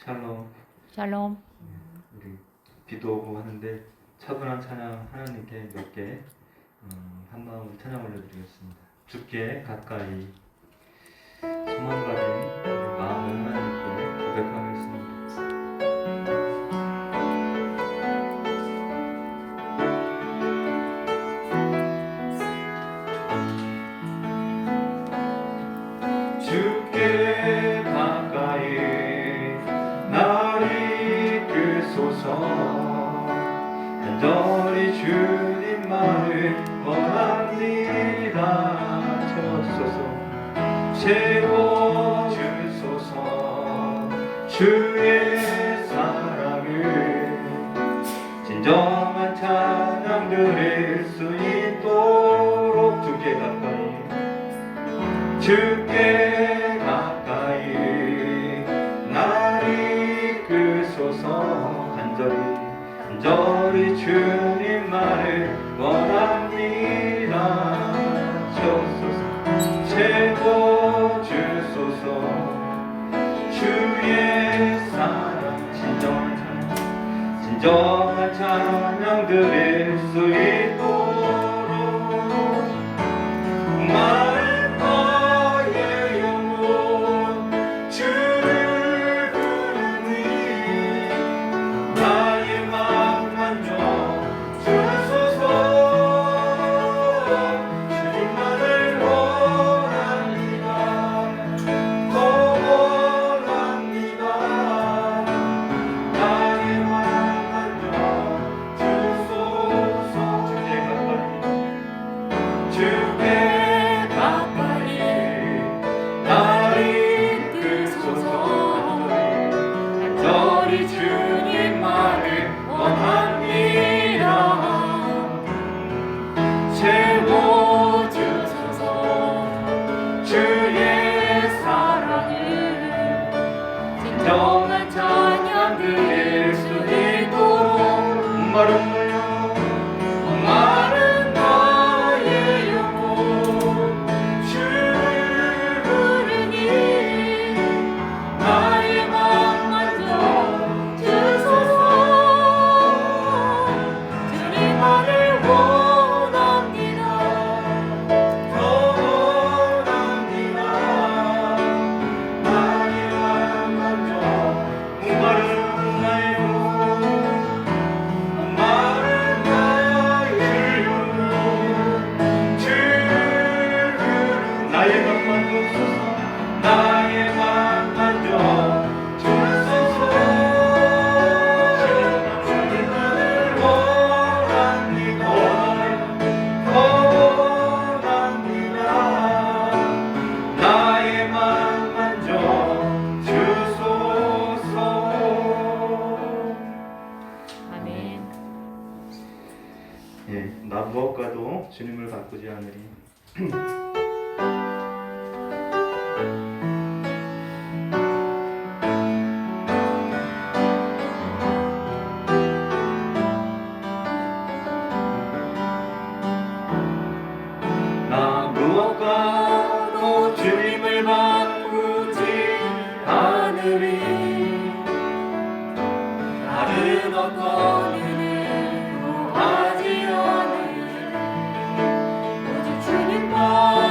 샬롬. 샬롬. 우리 기도하고 하는데 차분한 찬양 하나님께 몇 개 한 마음으로 찬양 올려드리겠습니다. 주께 가까이 소망 가진 우리 마음을 하나님께 고백하겠습니다. 주께 가까이 나를 이끌소서. 간절히 주님만을 원합니다. 채워주소서. 주의 사랑을 진정한 찬양 드릴 수 있도록 주께 가까이 나를 이끌소서. 간절히 주님만을 원합니다. 채워주소서. 주의 사랑 진정한 찬양 드릴 수 있도록 마른 나의 영혼 주를 부르니 나의 맘 만져 주소서. 주님만을 원합니다. 더 원합니다. 나의 맘 만져 주소서. 주께 가까이 나를 이끌소서. 간절히 주님만을 원합니다. 채워주소서. 주의 사랑을 진정한 찬양 드릴 수 있도록 마른 나의 영혼 주를 부르니 나의 맘 만져 주소서. 주님만을 원합니다. 더 원합니다. 나의 맘 만져 목마른 나의 영혼 나의 맘 만져 주소서. 주님만을 원합니다. 원합니다. 나의 맘 만져 주소서. 아멘. 예, 나 무엇과도 주님을 바꾸지 않으리. 나 무엇과도 주님을 바꾸지 않으리. 다른 어떤 은혜 구하지 않으리. 오직 주님만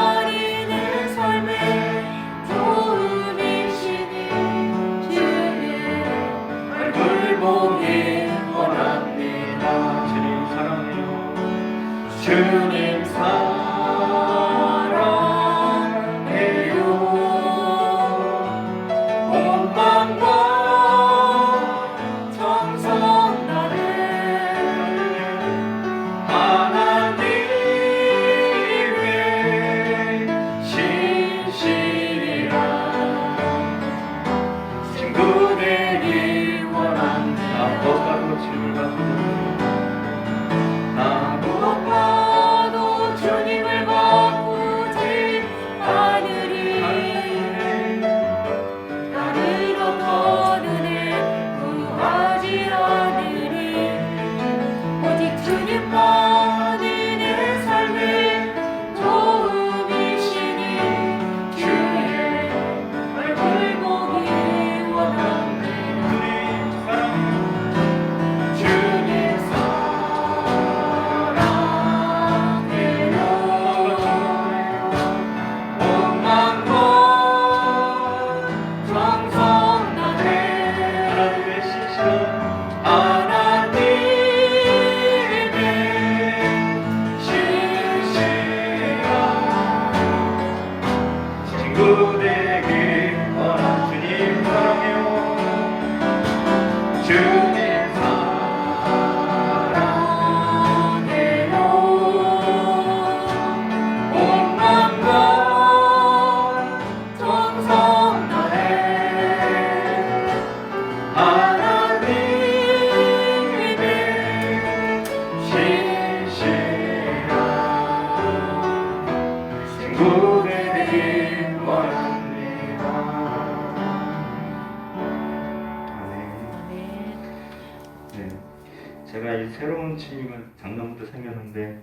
새로운 취미가 작년부터 생겼는데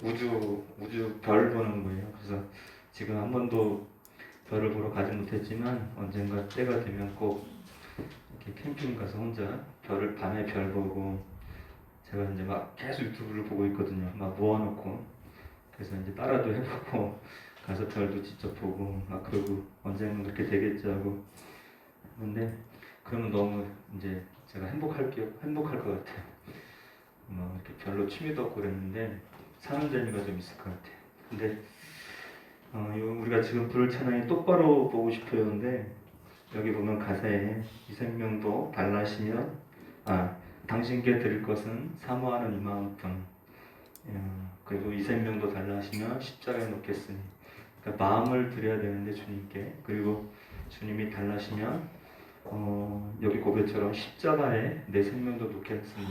우주 별 보는 거예요. 그래서 지금 한 번도 별을 보러 가지 못했지만 언젠가 때가 되면 꼭 이렇게 캠핑 가서 혼자 밤에 별 보고, 제가 이제 막 계속 유튜브를 보고 있거든요. 막 모아놓고. 그래서 이제 따라도 해보고 가서 별도 직접 보고 막 그러고 언젠가 그렇게 되겠지 하고. 근데 그러면 너무 이제 제가 행복할 것 같아요. 이렇게 별로 취미도 없고 그랬는데 사는 재미가 좀 있을 것 같아요. 근데 우리가 지금 부를 찬양이 똑바로 보고 싶어요인데, 여기 보면 가사에 이 생명도 달라시면 당신께 드릴 것은 사모하는 이만큼, 그리고 이 생명도 달라시면 십자가에 놓겠으니, 그러니까 마음을 드려야 되는데 주님께, 그리고 주님이 달라시면 여기 고백처럼 십자가에 내 생명도 놓겠으니,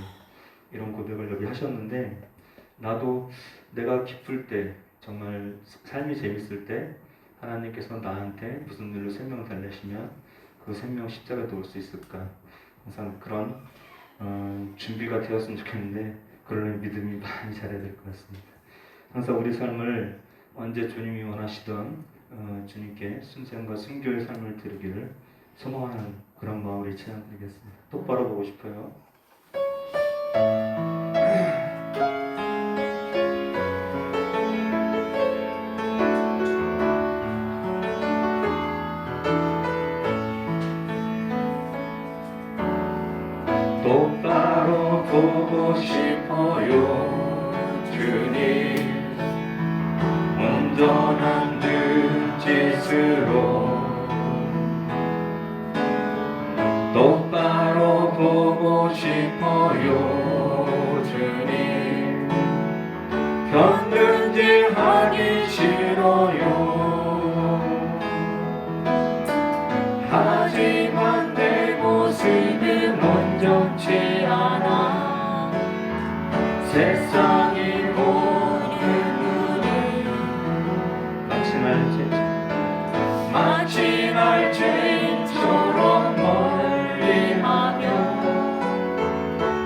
이런 고백을 여기 하셨는데, 나도 내가 기쁠 때, 정말 삶이 재밌을 때 하나님께서 나한테 무슨 일로 생명을 달래시면 그 생명 십자가에 놓을 수 있을까, 항상 그런 준비가 되었으면 좋겠는데, 그런 믿음이 많이 자라야 될 것 같습니다. 항상 우리 삶을 언제 주님이 원하시던 주님께 순생과 순교의 삶을 드리기를 소망하는 그런 마음으로 찬양 드리겠습니다. 똑바로 보고 싶어요. 똑바로 보고 싶어요 주님, 온전한 눈짓으로 똑바로 보고 싶어요 주님, 견눈질하기 싫어요. 하지만 내 모습은 온전치 않아 세상이 보는 눈이 마치 날 죄인처럼 멀리하며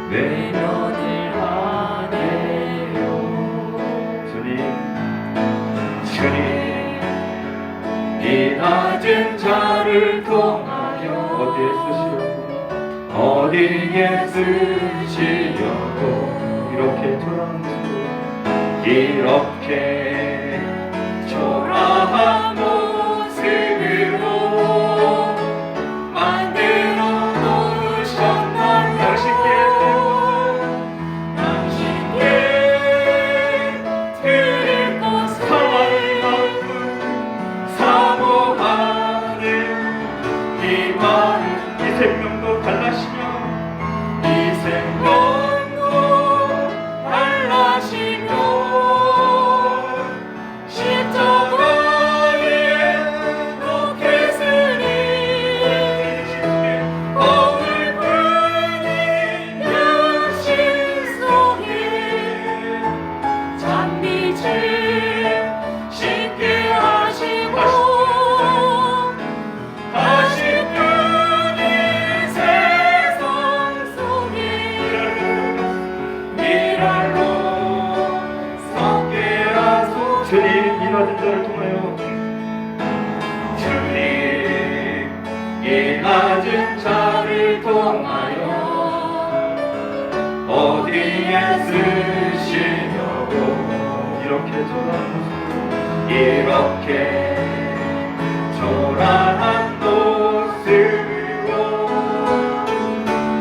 외면을 하네요. 주님 이 낮은 자를 통하여 어디에 쓰시려고 이렇게 초라한 모습으로 만들어 놓으셨나요? 당신께 드릴 것을 사모하는 이 마음, 이 생명도 달라시며 십자가에 놓겠으니 거울 뿐인 육신 속에 잔빛을 씻게 하시고 다시 뿐인 세상 속에 미랄로 섞게 하소서. 주님 이 낮은 자를 통하여 어디에 쓰시려고 이렇게 초라한 모습으로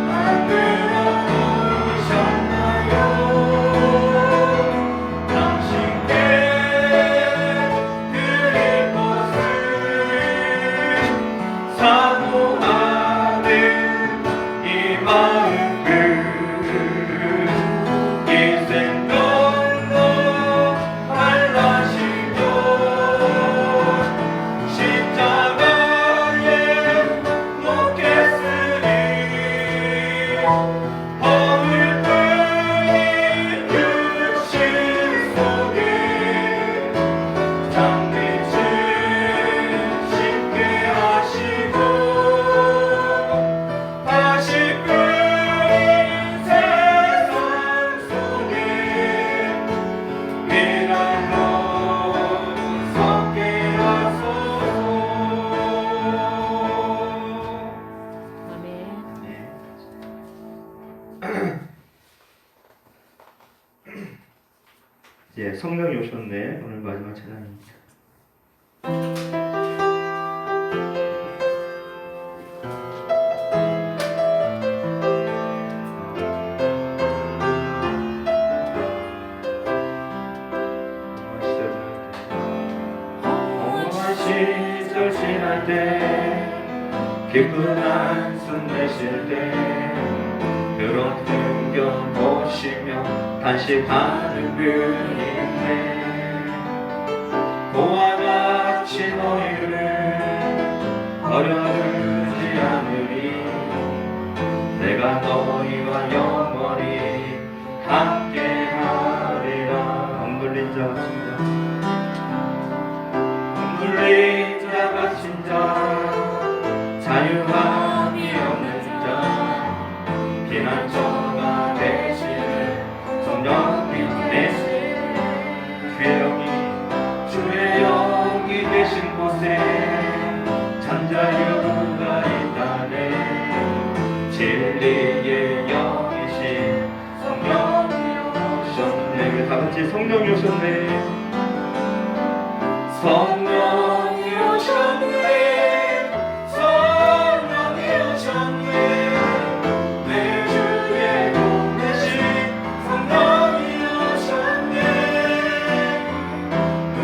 만들어 놓으셨나요? 당신께 드릴 것을 사모하는 이 마음, 이 생명도 달라시며 이제 성령이 오셨네. 오늘 마지막 찬양입니다. 시절 지날 때 기쁜 한숨 내쉴 때 그런 풍경 보시며 단식하는 분이 있네. 그와 같이 너희를 버려두지 않으리. 내가 너희와 영원히 함께하리라. 억눌린 자 같은 자, 억눌린 자 같은 자, 자유함이 없는 자, 피난처가 되시는 성령이 되시는 주의 영이 계신 곳에 잠자유가 있다네. 진리의 영이신 성령이 오셨네. 우리 다같이 성령이 오셨네. 성령이 오셨네. 성령이 오셨네. 내 주의 복 대신 성령이 오셨네.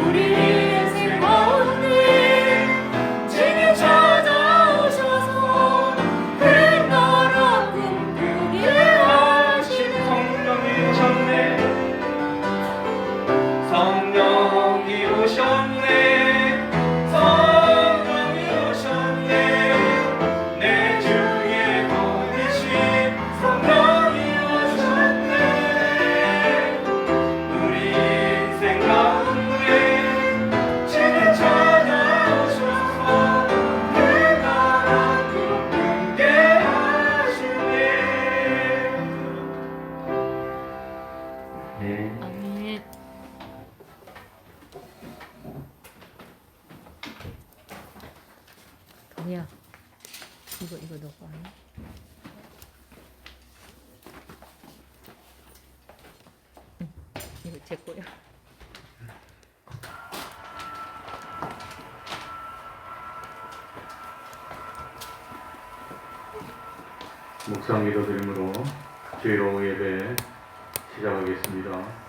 우리 인생 가운데 진히 찾아오셔서 그 나라 꿈꾸게 하시는 성령이 오셨네. 성령이 오셨네. 아멘. 아니야. 이거 너거 아니야? 응. 이거 제 거야. 묵상 기도드림으로 주일 오후 예배 시작하겠습니다.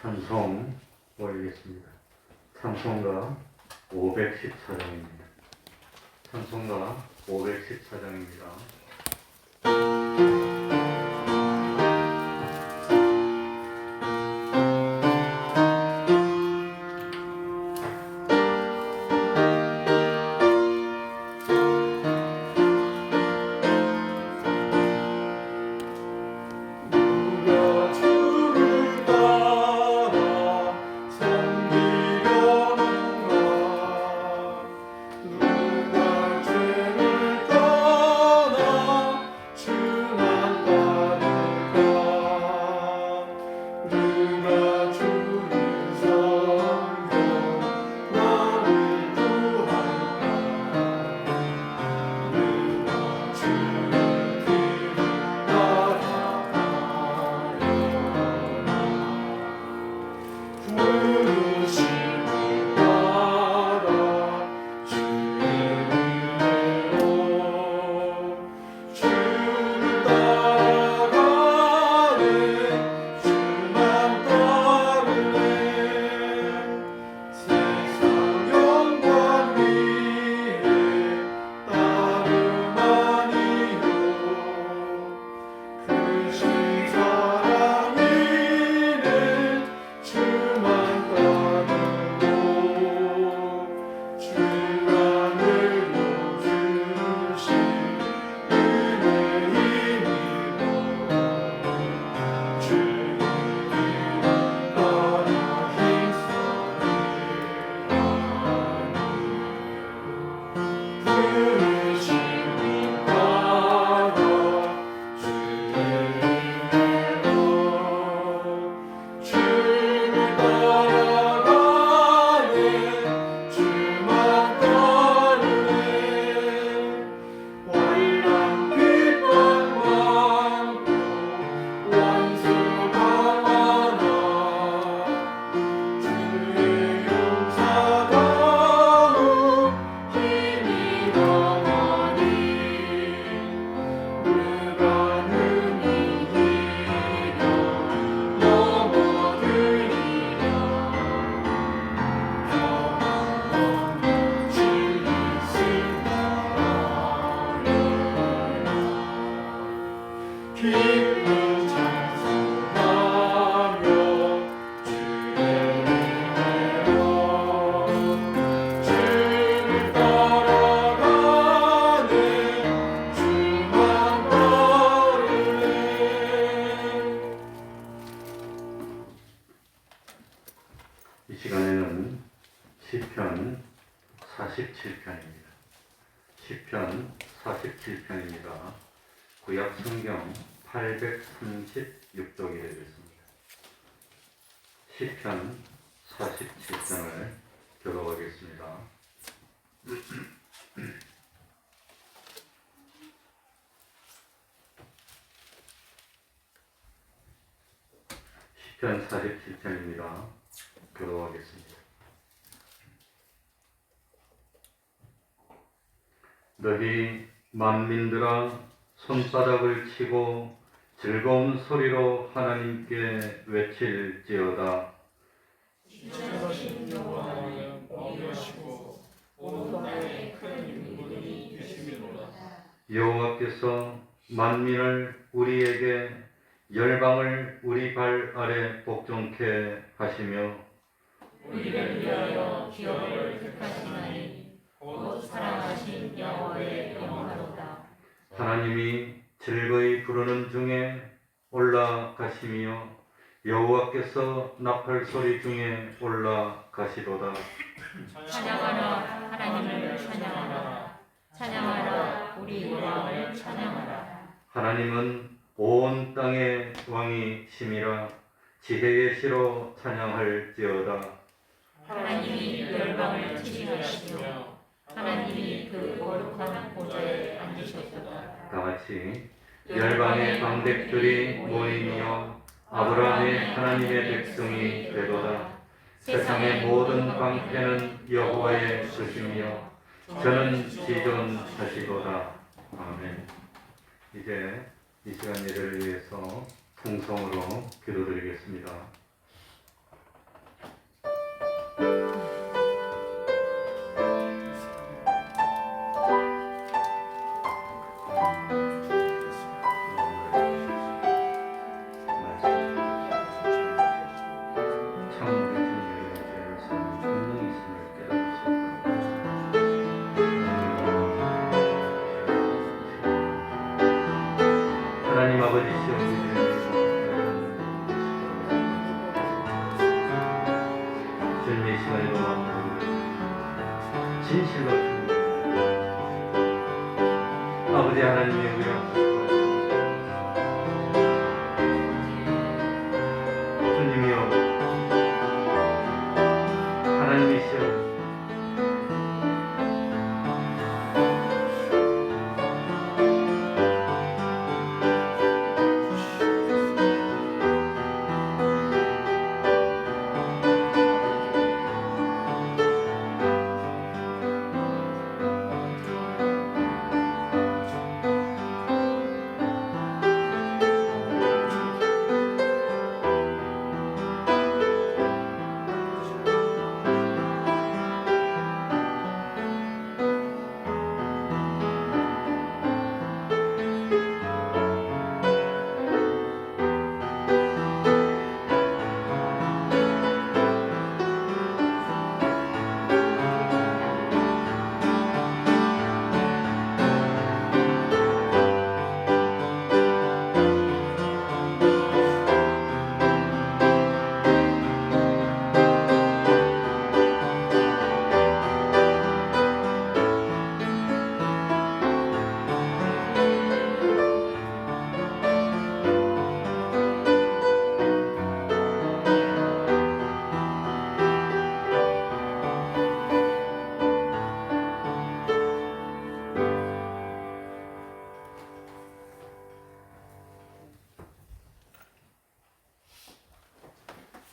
찬송 올리겠습니다. 찬송가 514장입니다. 찬송가 514장입니다. 주만 이 시간에는 시편 47편입니다. 시편 47편입니다. 구약 성경 836쪽이 되겠습니다. 시편 47편을 교독하겠습니다. 시편 47편입니다. 교독하겠습니다. 너희 만민들아 손바닥을 치고 즐거운 소리로 하나님께 외칠지어다. 지존하신 여호와는 왕이시고 온 땅에 큰 인물이 계심이로다. 여호와께서 만민을 우리에게 열방을 우리 발 아래 복종케 하시며 우리를 위하여 기업을 택하시나니 곧 사랑하신 여호와의 영화로다. 하나님이 즐거이 부르는 중에 올라가시며 여호와께서 나팔 소리 중에 올라가시도다. 찬양하라 하나님을 찬양하라. 찬양하라 우리 여호와를 찬양하라. 하나님은 온 땅의 왕이심이라 지혜의 시로 찬양할지어다. 하나님이 열방을 치시하시며 하나님이 그 거룩한 보좌에 앉으셨도다. 다 같이 열방의 방백들이 모이며 아브라함의 하나님의 백성이 되도다. 세상의 모든 방패는 여호와의 것이며 저는 지존하시도다. 아멘. 이제 이 시간 예배를 위해서 통성으로 기도드리겠습니다. 하나님 아버지 시험 주님 이 시간에도 진실로 아버지 하나님의 우연 주님이여 하나님이시여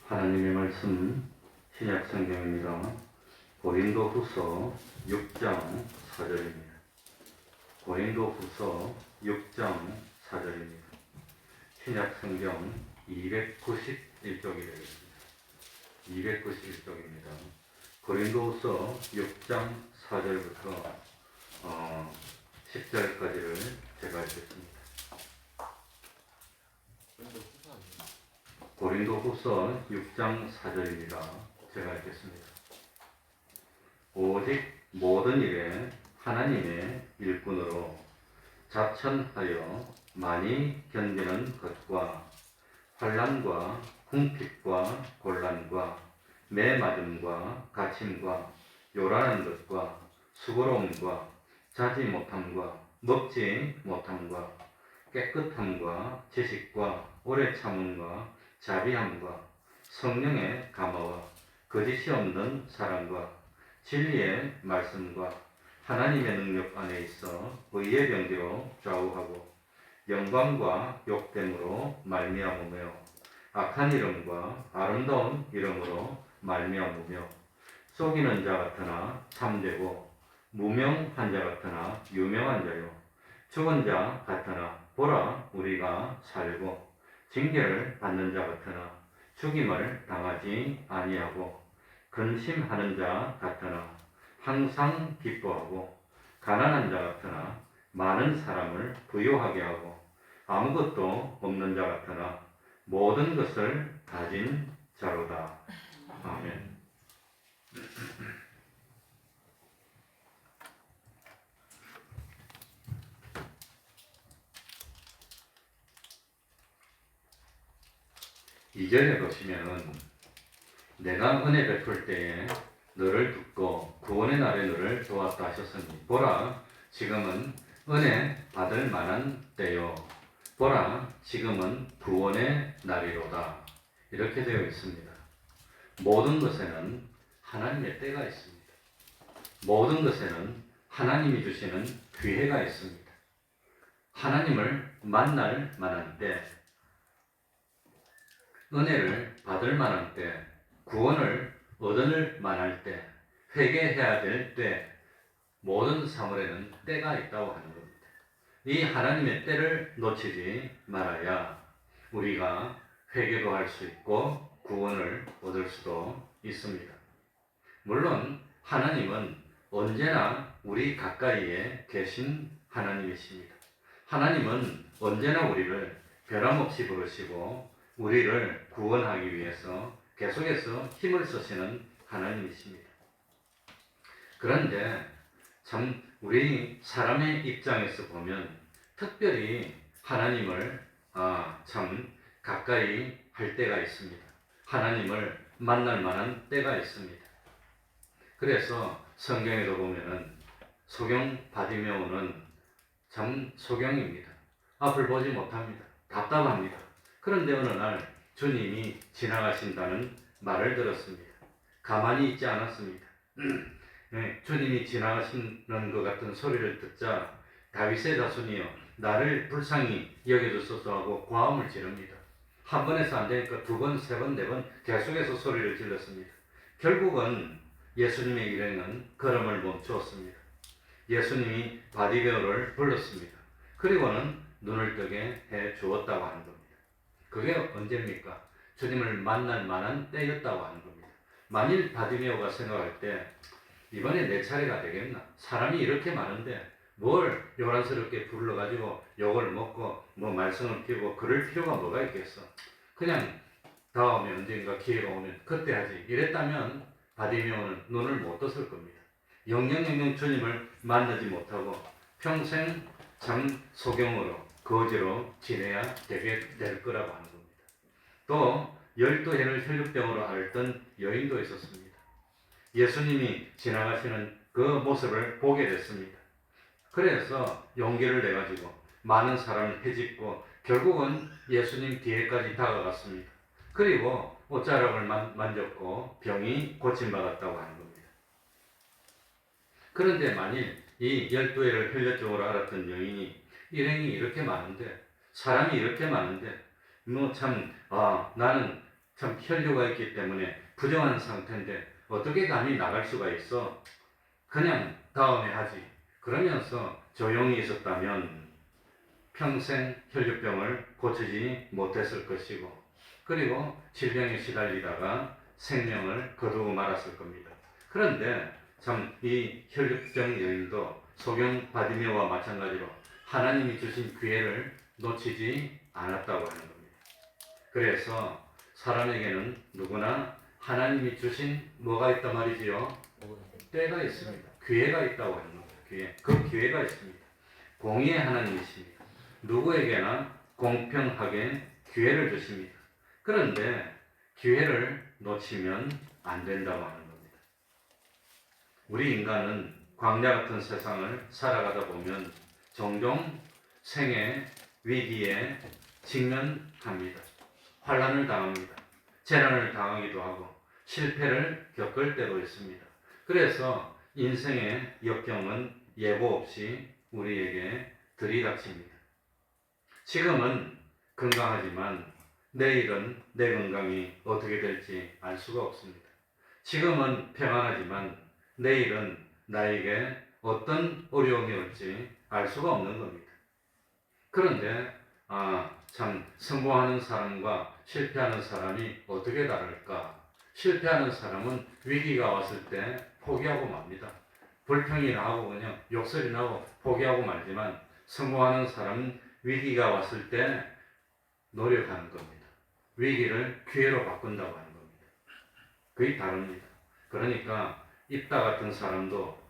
하나님의 말씀 신약 성경입니다. 고린도후서 6장 4절입니다. 고린도후서 6장 4절입니다. 신약 성경 291쪽이 되겠습니다. 291쪽입니다. 고린도후서 6장 4절부터 10절까지를 제가 읽겠습니다. 고린도후서 6장 4절입니다. 제가 읽겠습니다. 오직 모든 일에 하나님의 일꾼으로 자천하여 많이 견디는 것과 환난과 궁핍과 곤란과 매맞음과 갇힘과 요란한 것과 수고로움과 자지 못함과 먹지 못함과 깨끗함과 지식과 오래 참음과 자비함과 성령의 감화와 거짓이 없는 사랑과 진리의 말씀과 하나님의 능력 안에 있어 의의 병기로 좌우하고 영광과 욕됨으로 말미암으며 악한 이름과 아름다운 이름으로 말미암으며 속이는 자 같으나 참되고 무명한 자 같으나 유명한 자요 죽은 자 같으나 보라 우리가 살고 징계를 받는 자 같으나 죽임을 당하지 아니하고 근심하는 자 같으나 항상 기뻐하고 가난한 자 같으나 많은 사람을 부유하게 하고 아무것도 없는 자 같으나 모든 것을 가진 자로다. 아멘. 이절에 보시면 내가 은혜 베풀 때에 너를 듣고 구원의 날에 너를 도왔다 하셨으니 보라 지금은 은혜 받을 만한 때요 보라 지금은 구원의 날이로다 이렇게 되어 있습니다. 모든 것에는 하나님의 때가 있습니다. 모든 것에는 하나님이 주시는 기회가 있습니다. 하나님을 만날 만한 때 은혜를 받을 만한 때, 구원을 얻을 만할 때, 회개해야 될 때, 모든 사물에는 때가 있다고 하는 겁니다. 이 하나님의 때를 놓치지 말아야 우리가 회개도 할 수 있고 구원을 얻을 수도 있습니다. 물론 하나님은 언제나 우리 가까이에 계신 하나님이십니다. 하나님은 언제나 우리를 변함없이 부르시고 우리를 구원하기 위해서 계속해서 힘을 쓰시는 하나님이십니다. 그런데 참 우리 사람의 입장에서 보면 특별히 하나님을 참 가까이 할 때가 있습니다. 하나님을 만날 만한 때가 있습니다. 그래서 성경에도 보면은 소경 바디메오는 참 소경입니다. 앞을 보지 못합니다. 답답합니다. 그런데 어느 날 주님이 지나가신다는 말을 들었습니다. 가만히 있지 않았습니다. 주님이 지나가시는 것 같은 소리를 듣자 다윗의 자손이여 나를 불쌍히 여겨주소서 하고 고함을 지릅니다. 한 번에서 안 되니까 두 번, 세 번, 네 번 계속해서 소리를 질렀습니다. 결국은 예수님의 일행은 걸음을 멈추었습니다. 예수님이 바디베어를 불렀습니다. 그리고는 눈을 뜨게 해 주었다고 하는 겁니다. 그게 언제입니까? 주님을 만날 만한 때였다고 하는 겁니다. 만일 바디메오가 생각할 때 이번에 내 차례가 되겠나? 사람이 이렇게 많은데 뭘 요란스럽게 불러가지고 욕을 먹고 뭐 말썽을 피우고 그럴 필요가 뭐가 있겠어? 그냥 다음에 언젠가 기회가 오면 그때 하지. 이랬다면 바디메오는 눈을 못 떴을 겁니다. 영영 주님을 만나지 못하고 평생 참 소경으로 거지로 지내야 되게 될 거라고 하는 겁니다. 또 12해를 혈육병으로 앓던 여인도 있었습니다. 예수님이 지나가시는 그 모습을 보게 됐습니다. 그래서 용기를 내가지고 많은 사람을 헤집고 결국은 예수님 뒤에까지 다가갔습니다. 그리고 옷자락을 만졌고 병이 고침받았다고 하는 겁니다. 그런데 만일 이 12해를 혈육병으로 앓았던 여인이 일행이 이렇게 많은데 사람이 이렇게 많은데 나는 참 혈류가 있기 때문에 부정한 상태인데 어떻게 감히 나갈 수가 있어? 그냥 다음에 하지. 그러면서 조용히 있었다면 평생 혈류병을 고치지 못했을 것이고 그리고 질병에 시달리다가 생명을 거두고 말았을 겁니다. 그런데 참 이 혈류병 여인도 소경 바디메오와 마찬가지로 하나님이 주신 기회를 놓치지 않았다고 하는 겁니다. 그래서 사람에게는 누구나 하나님이 주신 뭐가 있단 말이지요? 때가 있습니다. 기회가 있다고 하는 겁니다. 기회. 그 기회가 있습니다. 공의의 하나님이십니다. 누구에게나 공평하게 기회를 주십니다. 그런데 기회를 놓치면 안 된다고 하는 겁니다. 우리 인간은 광야 같은 세상을 살아가다 보면 종종 생애 위기에 직면합니다. 환난을 당합니다. 재난을 당하기도 하고 실패를 겪을 때도 있습니다. 그래서 인생의 역경은 예고 없이 우리에게 들이닥칩니다. 지금은 건강하지만 내일은 내 건강이 어떻게 될지 알 수가 없습니다. 지금은 평안하지만 내일은 나에게 어떤 어려움이 올지 알 수가 없는 겁니다. 그런데 참 성공하는 사람과 실패하는 사람이 어떻게 다를까? 실패하는 사람은 위기가 왔을 때 포기하고 맙니다. 불평이 나고 그냥 욕설이 나고 포기하고 말지만 성공하는 사람은 위기가 왔을 때 노력하는 겁니다. 위기를 기회로 바꾼다고 하는 겁니다. 그게 다릅니다. 그러니까 입다 같은 사람도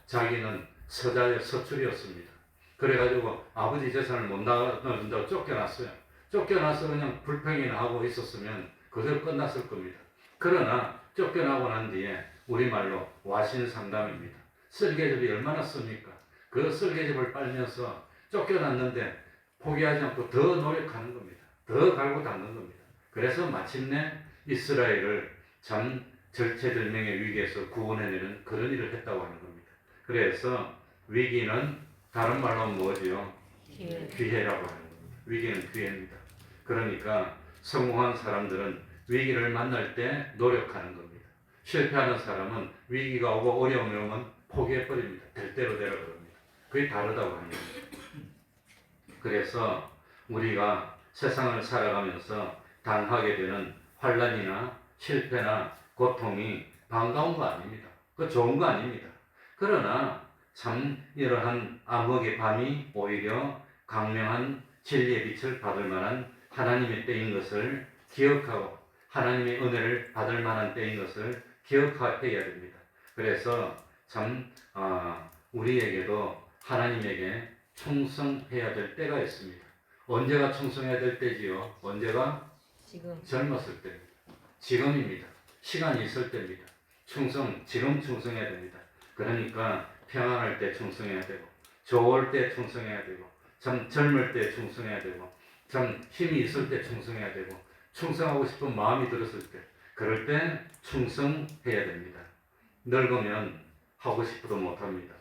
자기는 서출이었습니다. 그래가지고 아버지 재산을 못 나눠준다고 쫓겨났어요. 쫓겨나서 그냥 불평이나 하고 있었으면 그대로 끝났을 겁니다. 그러나 쫓겨나고 난 뒤에 우리말로 와신상담입니다. 쓸개즙이 얼마나 씁니까? 그 쓸개즙을 빨면서 쫓겨났는데 포기하지 않고 더 노력하는 겁니다. 더 갈고 닦는 겁니다. 그래서 마침내 이스라엘을 참 절체절명의 위기에서 구원해내는 그런 일을 했다고 하는 겁니다. 그래서 위기는 다른 말로 뭐지요? 기회라고 하는 겁니다. 위기는 기회입니다. 그러니까 성공한 사람들은 위기를 만날 때 노력하는 겁니다. 실패하는 사람은 위기가 오고 어려움이 오면 포기해버립니다. 될 대로 되라 그럽니다. 그게 다르다고 하는 겁니다. 그래서 우리가 세상을 살아가면서 당하게 되는 환난이나 실패나 고통이 반가운 거 아닙니다. 그 좋은 거 아닙니다. 그러나 참 이러한 암흑의 밤이 오히려 강명한 진리의 빛을 받을 만한 하나님의 때인 것을 기억하고 하나님의 은혜를 받을 만한 때인 것을 기억해야 됩니다. 그래서 참 우리에게도 하나님에게 충성해야 될 때가 있습니다. 언제가 충성해야 될 때지요? 언제가? 지금. 젊었을 때입니다. 지금입니다. 시간이 있을 때입니다. 지금 충성해야 됩니다. 그러니까 평안할 때 충성해야 되고, 좋을 때 충성해야 되고, 참 젊을 때 충성해야 되고, 참 힘이 있을 때 충성해야 되고, 충성하고 싶은 마음이 들었을 때, 그럴 때 충성해야 됩니다. 늙으면 하고 싶어도 못합니다.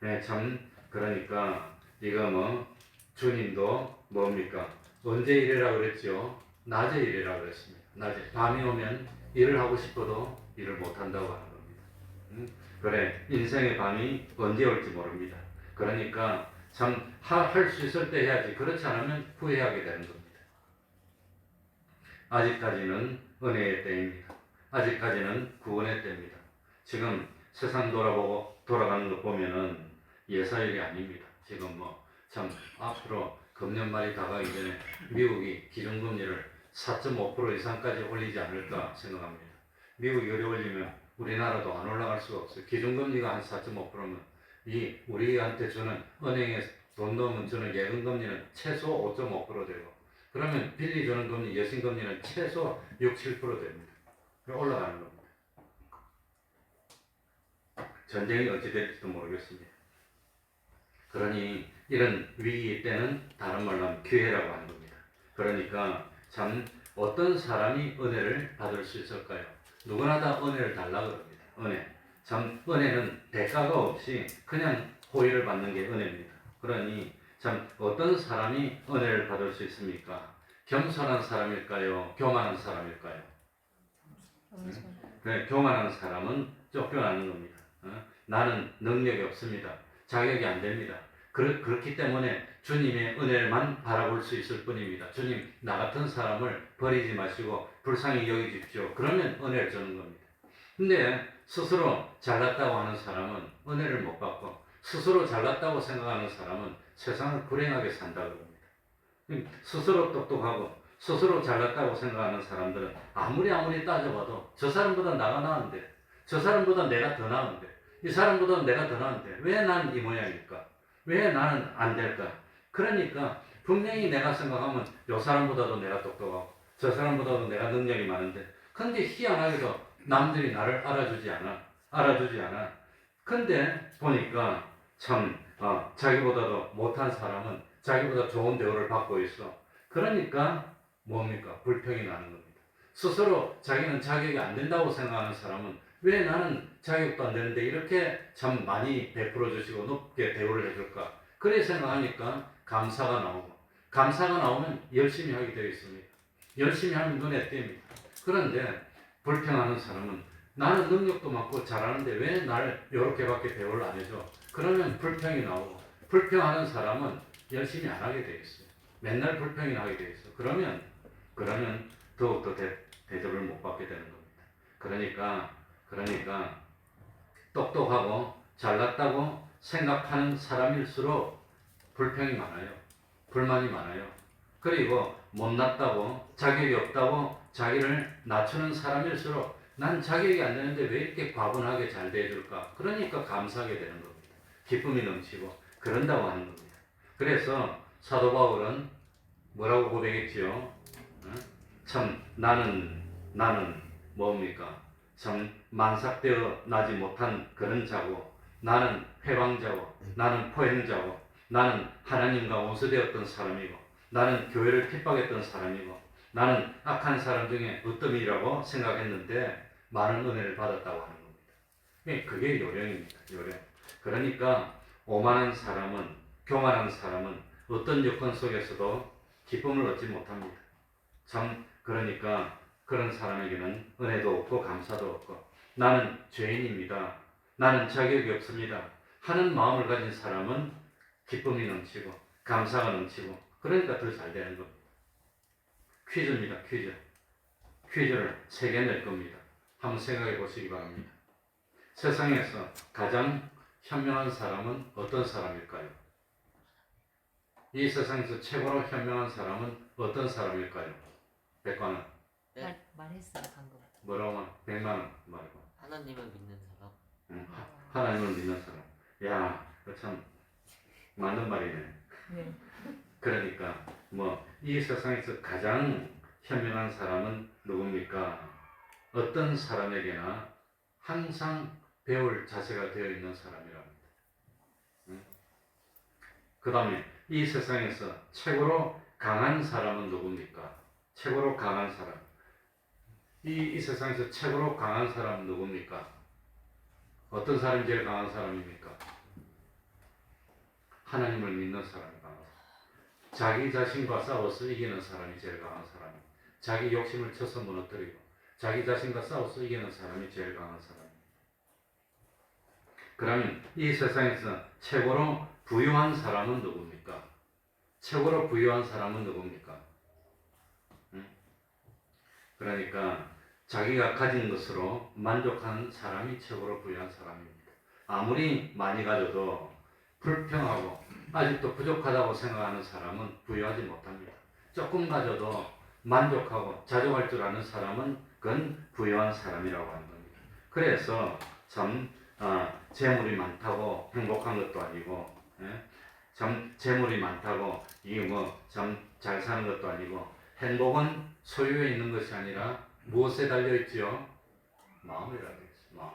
네, 참 그러니까 이거 주님도 뭡니까? 언제 일해라 그랬죠? 낮에 일해라 그랬습니다. 낮에 밤이 오면 일을 하고 싶어도 일을 못한다고 하는 겁니다. 그래, 인생의 밤이 언제 올지 모릅니다. 그러니까 참 할 수 있을 때 해야지. 그렇지 않으면 후회하게 되는 겁니다. 아직까지는 은혜의 때입니다. 아직까지는 구원의 때입니다. 지금 세상 돌아가는 거 보면은 예사일이 아닙니다. 지금 참 앞으로 금년말이 다가기 전에 미국이 기준금리를 4.5% 이상까지 올리지 않을까 생각합니다. 미국이 이리 올리면 우리나라도 안 올라갈 수가 없어요. 기준금리가 한 4.5%면 우리한테 주는 은행에 돈 넣으면 주는 예금금리는 최소 5.5% 되고, 그러면 빌리주는 금리, 여신금리는 최소 6, 7% 됩니다. 올라가는 겁니다. 전쟁이 어찌 될지도 모르겠습니다. 그러니 이런 위기 때는 다른 말로 하면 기회라고 하는 겁니다. 그러니까 참 어떤 사람이 은혜를 받을 수 있을까요? 누구나 다 은혜를 달라고 합니다. 은혜. 참 은혜는 대가가 없이 그냥 호의를 받는 게 은혜입니다. 그러니 참 어떤 사람이 은혜를 받을 수 있습니까? 겸손한 사람일까요? 교만한 사람일까요? 그래, 교만한 사람은 쫓겨나는 겁니다. 나는 능력이 없습니다. 자격이 안 됩니다. 그렇기 때문에 주님의 은혜만 바라볼 수 있을 뿐입니다. 주님, 나 같은 사람을 버리지 마시고 불쌍히 여기십시오. 그러면 은혜를 주는 겁니다. 근데 스스로 잘났다고 하는 사람은 은혜를 못 받고, 스스로 잘났다고 생각하는 사람은 세상을 불행하게 산다고 합니다. 스스로 똑똑하고 스스로 잘났다고 생각하는 사람들은 아무리 따져봐도 저 사람보다 나가 나은데, 저 사람보다 내가 더 나은데, 이 사람보다 내가 더 나은데 왜 나는 이 모양일까? 왜 나는 안 될까? 그러니까 분명히 내가 생각하면 요 사람보다도 내가 똑똑하고 저 사람보다도 내가 능력이 많은데, 근데 희한하게도 남들이 나를 알아주지 않아. 근데 보니까 참 자기보다도 못한 사람은 자기보다 좋은 대우를 받고 있어. 그러니까 뭡니까? 불평이 나는 겁니다. 스스로 자기는 자격이 안 된다고 생각하는 사람은 왜 나는 자격도 안 되는데 이렇게 참 많이 베풀어 주시고 높게 대우를 해줄까? 그래 생각하니까 감사가 나오고, 감사가 나오면 열심히 하게 되어 있습니다. 열심히 하면 눈에 띕니다. 그런데 불평하는 사람은 나는 능력도 많고 잘하는데 왜 나를 이렇게밖에 대우를 안 해줘? 그러면 불평이 나오고, 불평하는 사람은 열심히 안 하게 되어 있어요. 맨날 불평이 나게 되어 있어. 그러면 더욱더 대접을 못 받게 되는 겁니다. 그러니까 똑똑하고 잘났다고 생각하는 사람일수록 불평이 많아요. 불만이 많아요. 그리고 못났다고, 자격이 없다고 자기를 낮추는 사람일수록 난 자격이 안 되는데 왜 이렇게 과분하게 잘 대해줄까? 그러니까 감사하게 되는 겁니다. 기쁨이 넘치고 그런다고 하는 겁니다. 그래서 사도 바울은 뭐라고 고백했지요? 참 나는 뭡니까? 참 만삭되어 나지 못한 그런 자고, 나는 회방자고, 나는 포행자고, 나는 하나님과 원수되었던 사람이고, 나는 교회를 핍박했던 사람이고, 나는 악한 사람 중에 으뜸이라고 생각했는데 많은 은혜를 받았다고 하는 겁니다. 그게 요령입니다. 요령. 그러니까 오만한 사람은, 교만한 사람은 어떤 여건 속에서도 기쁨을 얻지 못합니다. 참 그러니까 그런 사람에게는 은혜도 없고 감사도 없고, 나는 죄인입니다, 나는 자격이 없습니다 하는 마음을 가진 사람은 기쁨이 넘치고 감사가 넘치고, 그러니까 더 잘 되는 겁니다. 퀴즈입니다. 퀴즈를 3개 낼 겁니다. 한번 생각해 보시기 바랍니다. 세상에서 가장 현명한 사람은 어떤 사람일까요? 이 세상에서 최고로 현명한 사람은 어떤 사람일까요? 백관은 말했어요 방금. 뭐라고? 100만 원 말고. 하나님을 믿는 사람. 하나님을 믿는 사람. 야, 참 맞는 말이네. 네. 그러니까 이 세상에서 가장 현명한 사람은 누굽니까? 어떤 사람에게나 항상 배울 자세가 되어 있는 사람이랍니다. 그 다음에 이 세상에서 최고로 강한 사람은 누굽니까? 최고로 강한 사람. 이 세상에서 최고로 강한 사람은 누굽니까? 어떤 사람이 제일 강한 사람입니까? 하나님을 믿는 사람이 강한 사람. 자기 자신과 싸워서 이기는 사람이 제일 강한 사람입니다. 자기 욕심을 쳐서 무너뜨리고 자기 자신과 싸워서 이기는 사람이 제일 강한 사람입니다. 그러면 이 세상에서 최고로 부유한 사람은 누굽니까? 최고로 부유한 사람은 누굽니까? 그러니까 자기가 가진 것으로 만족하는 사람이 최고로 부유한 사람입니다. 아무리 많이 가져도 불평하고 아직도 부족하다고 생각하는 사람은 부유하지 못합니다. 조금 가져도 만족하고 자족할 줄 아는 사람은 그건 부유한 사람이라고 하는 겁니다. 그래서 참 재물이 많다고 행복한 것도 아니고, 참 재물이 많다고 이게 참 잘 사는 것도 아니고, 행복은 소유에 있는 것이 아니라 무엇에 달려 있지요? 마음에 달려 있습니다.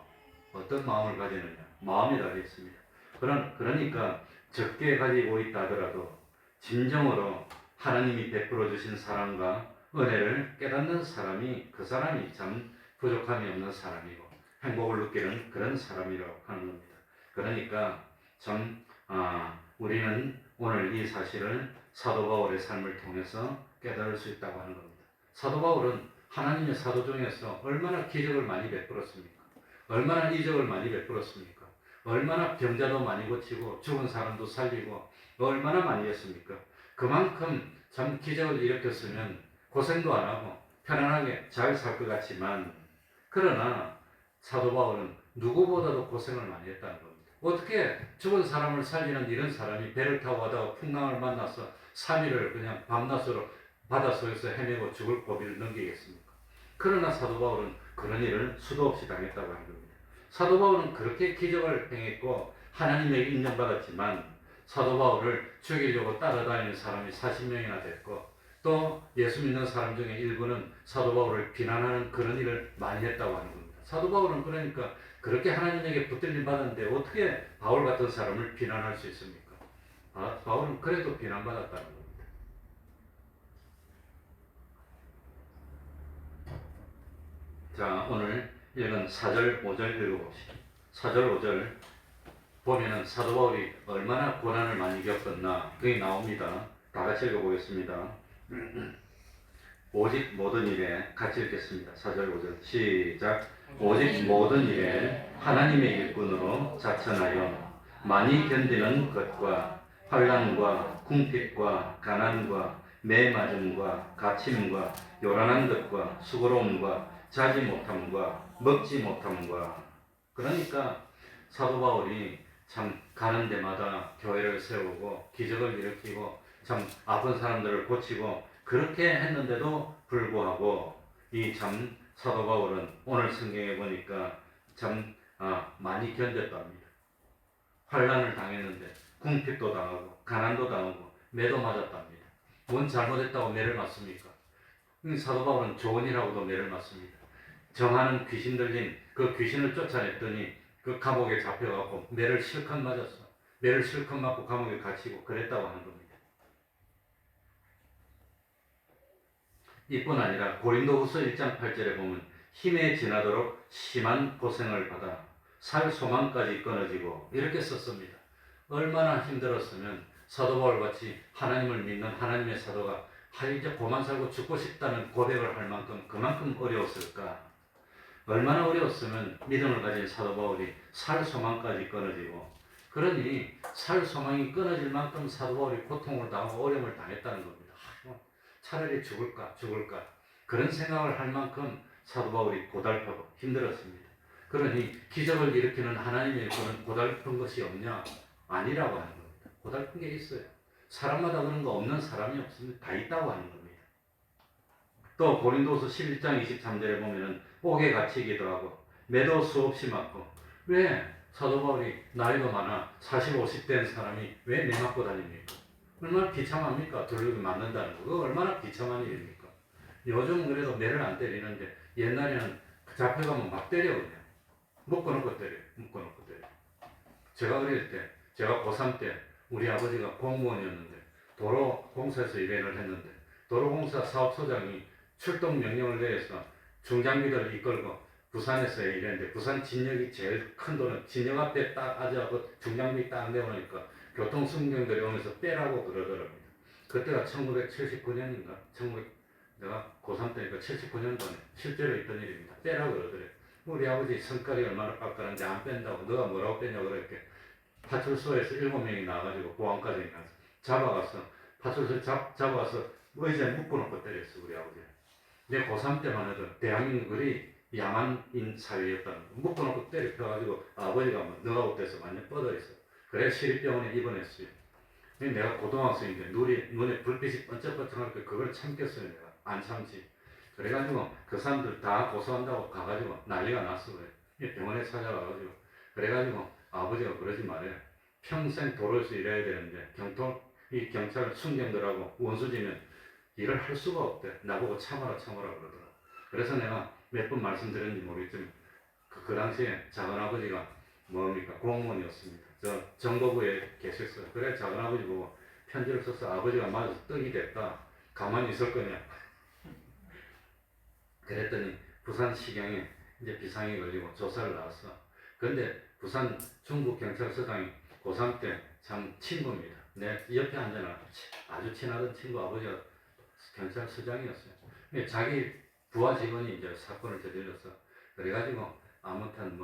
어떤 마음을 가지느냐? 마음에 달려 있습니다. 그러니까 적게 가지고 있다 하더라도 진정으로 하나님이 베풀어 주신 사랑과 은혜를 깨닫는 사람이, 그 사람이 참 부족함이 없는 사람이고 행복을 느끼는 그런 사람이라고 하는 겁니다. 그러니까 참 우리는 오늘 이 사실을 사도 바울의 삶을 통해서 깨달을 수 있다고 하는 겁니다. 사도 바울은 하나님의 사도 중에서 얼마나 기적을 많이 베풀었습니까? 얼마나 이적을 많이 베풀었습니까? 얼마나 병자도 많이 고치고 죽은 사람도 살리고 얼마나 많이 했습니까? 그만큼 참 기적을 일으켰으면 고생도 안 하고 편안하게 잘 살 것 같지만, 그러나 사도 바울은 누구보다도 고생을 많이 했다는 겁니다. 어떻게 죽은 사람을 살리는 이런 사람이 배를 타고 가다가 풍랑을 만나서 3일을 그냥 밤낮으로 바닷속에서 헤매고 죽을 고비를 넘기겠습니까? 그러나 사도 바울은 그런 일을 수도 없이 당했다고 하는 겁니다. 사도 바울은 그렇게 기적을 행했고 하나님에게 인정받았지만 사도 바울을 죽이려고 따라다니는 사람이 40명이나 됐고 또 예수 믿는 사람 중에 일부는 사도 바울을 비난하는 그런 일을 많이 했다고 하는 겁니다. 사도 바울은 그러니까 그렇게 하나님에게 붙들림 받았는데 어떻게 바울 같은 사람을 비난할 수 있습니까? 바울은 그래도 비난받았다는 겁니다. 자, 오늘 읽은 4절, 5절 읽어봅시다. 4절, 5절 보면은 사도 바울이 얼마나 고난을 많이 겪었나 그게 나옵니다. 다 같이 읽어보겠습니다. 오직 모든 일에 같이 읽겠습니다. 4절, 5절 시작. 오직 모든 일에 하나님의 일꾼으로 자천하여 많이 견디는 것과 환난과 궁핍과 가난과 매맞음과 갇힘과 요란한 것과 수고로움과 자지 못함과 먹지 못함과 그러니까 사도 바울이 참 가는 데마다 교회를 세우고 기적을 일으키고 참 아픈 사람들을 고치고 그렇게 했는데도 불구하고 이 참 사도 바울은 오늘 성경에 보니까 참 많이 견뎠답니다. 환난을 당했는데 궁핍도 당하고 가난도 당하고 매도 맞았답니다. 뭔 잘못했다고 매를 맞습니까? 사도 바울은 좋은 일하고도 매를 맞습니다. 정하는 귀신 들린 그 귀신을 쫓아냈더니 그 감옥에 잡혀가고 매를 실컷 맞았어. 매를 실컷 맞고 감옥에 갇히고 그랬다고 하는 겁니다. 이뿐 아니라 고린도후서 1장 8절에 보면 힘에 지나도록 심한 고생을 받아 살 소망까지 끊어지고 이렇게 썼습니다. 얼마나 힘들었으면 사도 바울같이 하나님을 믿는 하나님의 사도가 이제 그만 살고 죽고 싶다는 고백을 할 만큼 그만큼 어려웠을까? 얼마나 어려웠으면 믿음을 가진 사도 바울이 살 소망까지 끊어지고 그러니 살 소망이 끊어질 만큼 사도 바울이 고통을 당하고 어려움을 당했다는 겁니다. 차라리 죽을까 그런 생각을 할 만큼 사도 바울이 고달프고 힘들었습니다. 그러니 기적을 일으키는 하나님의 일꾼은 고달픈 것이 없냐? 아니라고 하는 겁니다. 고달픈 게 있어요. 사람마다 그런 거 없는 사람이 없습니다. 다 있다고 하는 겁니다. 또 고린도서 11장 23절에 보면은 옥에 갇히기도 하고 매도 수없이 맞고 왜 사도 바울이 나이도 많아 40, 50 된 사람이 왜 매 맞고 다닙니까? 얼마나 비참합니까? 둘러기 맞는다는 거. 그거 얼마나 비참한 일입니까? 요즘은 그래도 매를 안 때리는데 옛날에는 잡혀가면 막 때려 그냥. 묶어놓고 때려. 묶어놓고 때려. 제가 어릴 때, 제가 고3 때 우리 아버지가 공무원이었는데 도로공사에서 일을 했는데 도로공사 사업소장이 출동 명령을 내려서 중장비들을 이끌고 부산에서 일했는데 부산 진역이 제일 큰 도는 진역 앞에 딱 앉아서 중장비 딱 내보니까 교통순경들이 오면서 빼라고 그러더랍니다. 그때가 1979년인가? 내가 고3 때니까 79년도에 실제로 있던 일입니다. 빼라고 그러더래. 우리 아버지 성깔이 얼마나 빡가는데 안 뺀다고 너가 뭐라고 빼냐고 그렇게 파출소에서 7명이 나와가지고 보안과장이 나서 잡아가서 파출소 잡아가서 의자에 묶어놓고 때렸어 우리 아버지. 내 고3 때만 해도 대한민국이 야만인 사회였다는 거. 묶어놓고 때려 펴가지고 아버지가 뭐 너가 어때서 완전 뻗어있어. 그래 시립병원에 입원했어요. 내가 고등학생인데 눈에 불빛이 번쩍번쩍하니까 그걸 참겠어요. 내가 안 참지. 그래가지고 그 사람들 다 고소한다고 가가지고 난리가 났어. 그래. 병원에 찾아가가지고 그래가지고 아버지가 그러지 말아요. 평생 도로에서 일해야 되는데 이 경찰 순경들하고 원수지면 일을 할 수가 없대. 나보고 참아라 그러더라. 그래서 내가 몇 번 말씀드렸는지 모르겠지만 그 당시에 작은아버지가 뭡니까 공무원이었습니다. 저 정보부에 계셨어요. 그래 작은아버지 보고 편지를 써서 아버지가 맞아서 떡이 됐다. 가만히 있을 거냐. 그랬더니 부산시경에 이제 비상이 걸리고 조사를 나왔어. 근데 부산 중부경찰서장이 고3 때 참 친구입니다. 내 옆에 앉아나 아주 친하던 친구 아버지가 경찰서장이었어요. 근데 자기 부하 직원이 이제 사건을 저질렀어. 그래가지고 아무튼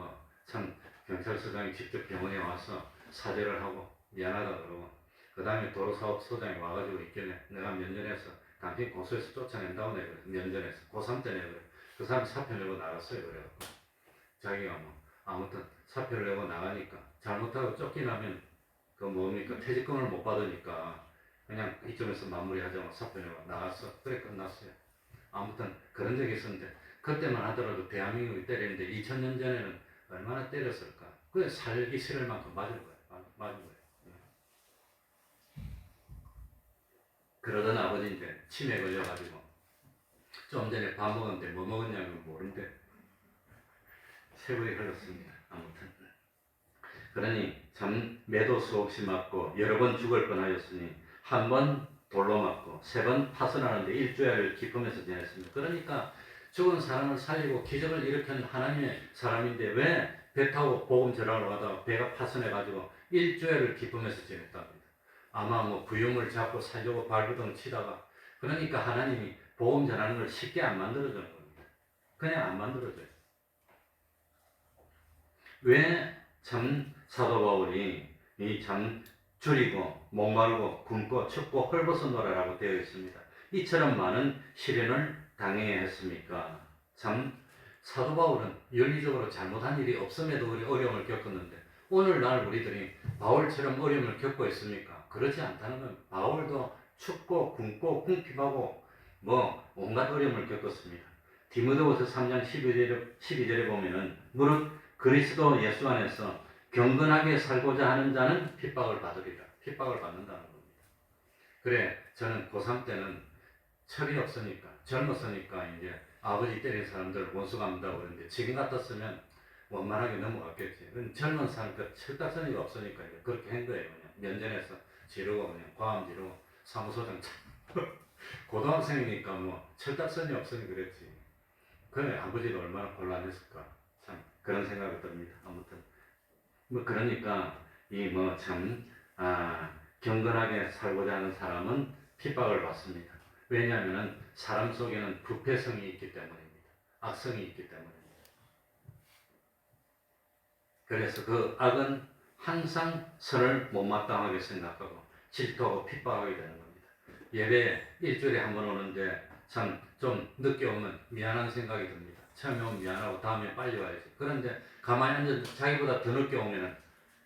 참 경찰서장이 직접 병원에 와서 사죄를 하고 미안하다 그러고 그 다음에 도로사업소장이 와가지고 있길래 내가 면전에서 당신 고소해서 쫓아낸다고 내가 면전에서 고3 때 내가 그 사람 사표 내고 나갔어요. 그래갖고 자기가 아무튼 사표를 내고 나가니까 잘못하고 쫓기나면 그 뭡니까 퇴직금을 못 받으니까 그냥 이쯤에서 마무리하자고 사표내고 나갔어. 그래 끝났어요. 아무튼 그런 적이 있었는데 그때만 하더라도 대한민국이 때리는데 2000년 전에는 얼마나 때렸을까. 그래 살기 싫을 만큼 맞은 거예요. 맞은 거예요. 그러던 아버지 이제 치매 걸려가지고 좀 전에 밥 먹었는데 뭐 먹었냐면 모른대. 세월이 흘렀습니다. 아무튼 그러니 참 매도 수없이 맞고 여러 번 죽을 뻔하였으니 한 번 돌로 맞고 세 번 파손하는데 일주일을 기쁨에서 지냈습니다. 그러니까 죽은 사람을 살리고 기적을 일으킨 하나님의 사람인데 왜 배 타고 복음 전하러 가다가 배가 파손해가지고 일주일을 기쁨에서 지냈답니다. 아마 뭐 부유물 잡고 살려고 발버둥 치다가 그러니까 하나님이 복음 전하는 걸 쉽게 안 만들어주는 겁니다. 그냥 안 만들어줘요. 왜 참 사도 바울이 이 참 줄이고 목마르고 굶고 춥고 헐벗어노라라고 되어 있습니다. 이처럼 많은 시련을 당해야 했습니까? 참 사도 바울은 윤리적으로 잘못한 일이 없음에도 우리 어려움을 겪었는데 오늘날 우리들이 바울처럼 어려움을 겪고 있습니까? 그렇지 않다는 건 바울도 춥고 굶고 궁핍하고 뭐 온갖 어려움을 겪었습니다. 디모데후서 3장 12절에 보면은 무릇 그리스도 예수 안에서 경건하게 살고자 하는 자는 핍박을 받으리라. 핍박을 받는다는 겁니다. 그래 저는 고3 때는 철이 없으니까 젊었으니까 이제 아버지 때린 사람들 원수 갚는다고 그러는데 지금 같았으면 원만하게 넘어갔겠지. 젊은 사람들 철딱서니가 없으니까 이제 그렇게 한 거예요. 그냥 면전에서 지르고 그냥 과음 지르고 사무소장 고등학생이니까 뭐 철딱선이 없으니 그랬지. 그래 아버지도 얼마나 곤란했을까. 참 그런 생각이 듭니다. 아무튼 뭐 그러니까 이 뭐 참 경건하게 살고자 하는 사람은 핍박을 받습니다. 왜냐하면 사람 속에는 부패성이 있기 때문입니다. 악성이 있기 때문입니다. 그래서 그 악은 항상 선을 못마땅하게 생각하고 질투하고 핍박하게 되는 겁니다. 예배에 일주일에 한 번 오는데 참 좀 늦게 오면 미안한 생각이 듭니다. 처음에 오면 미안하고 다음에 빨리 와야지. 그런데 가만히 앉아서 자기보다 더 늦게 오면은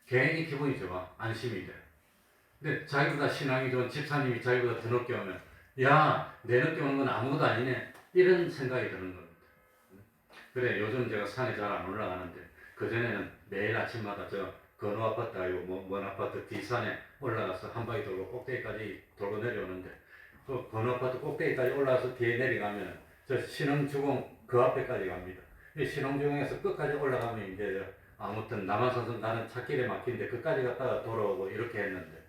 괜히 기분이 좋아. 안심이 돼. 근데 자기보다 신앙이 좋은 집사님이 자기보다 더 늦게 오면 야, 내 늦게 오는 건 아무것도 아니네. 이런 생각이 드는 겁니다. 그래 요즘 제가 산에 잘 안 올라가는데 그전에는 매일 아침마다 저 건호 아파트 아니고 먼 아파트 뒷산에 올라가서 한 바퀴 돌고 꼭대기까지 돌고 내려오는데 그 건호 아파트 꼭대기까지 올라가서 뒤에 내려가면 저 신흥주공 그 앞에까지 갑니다. 이 신흥주공에서 끝까지 올라가면 이제 아무튼 남한산성 가는 찻길에 막힌데 끝까지 갔다가 돌아오고 이렇게 했는데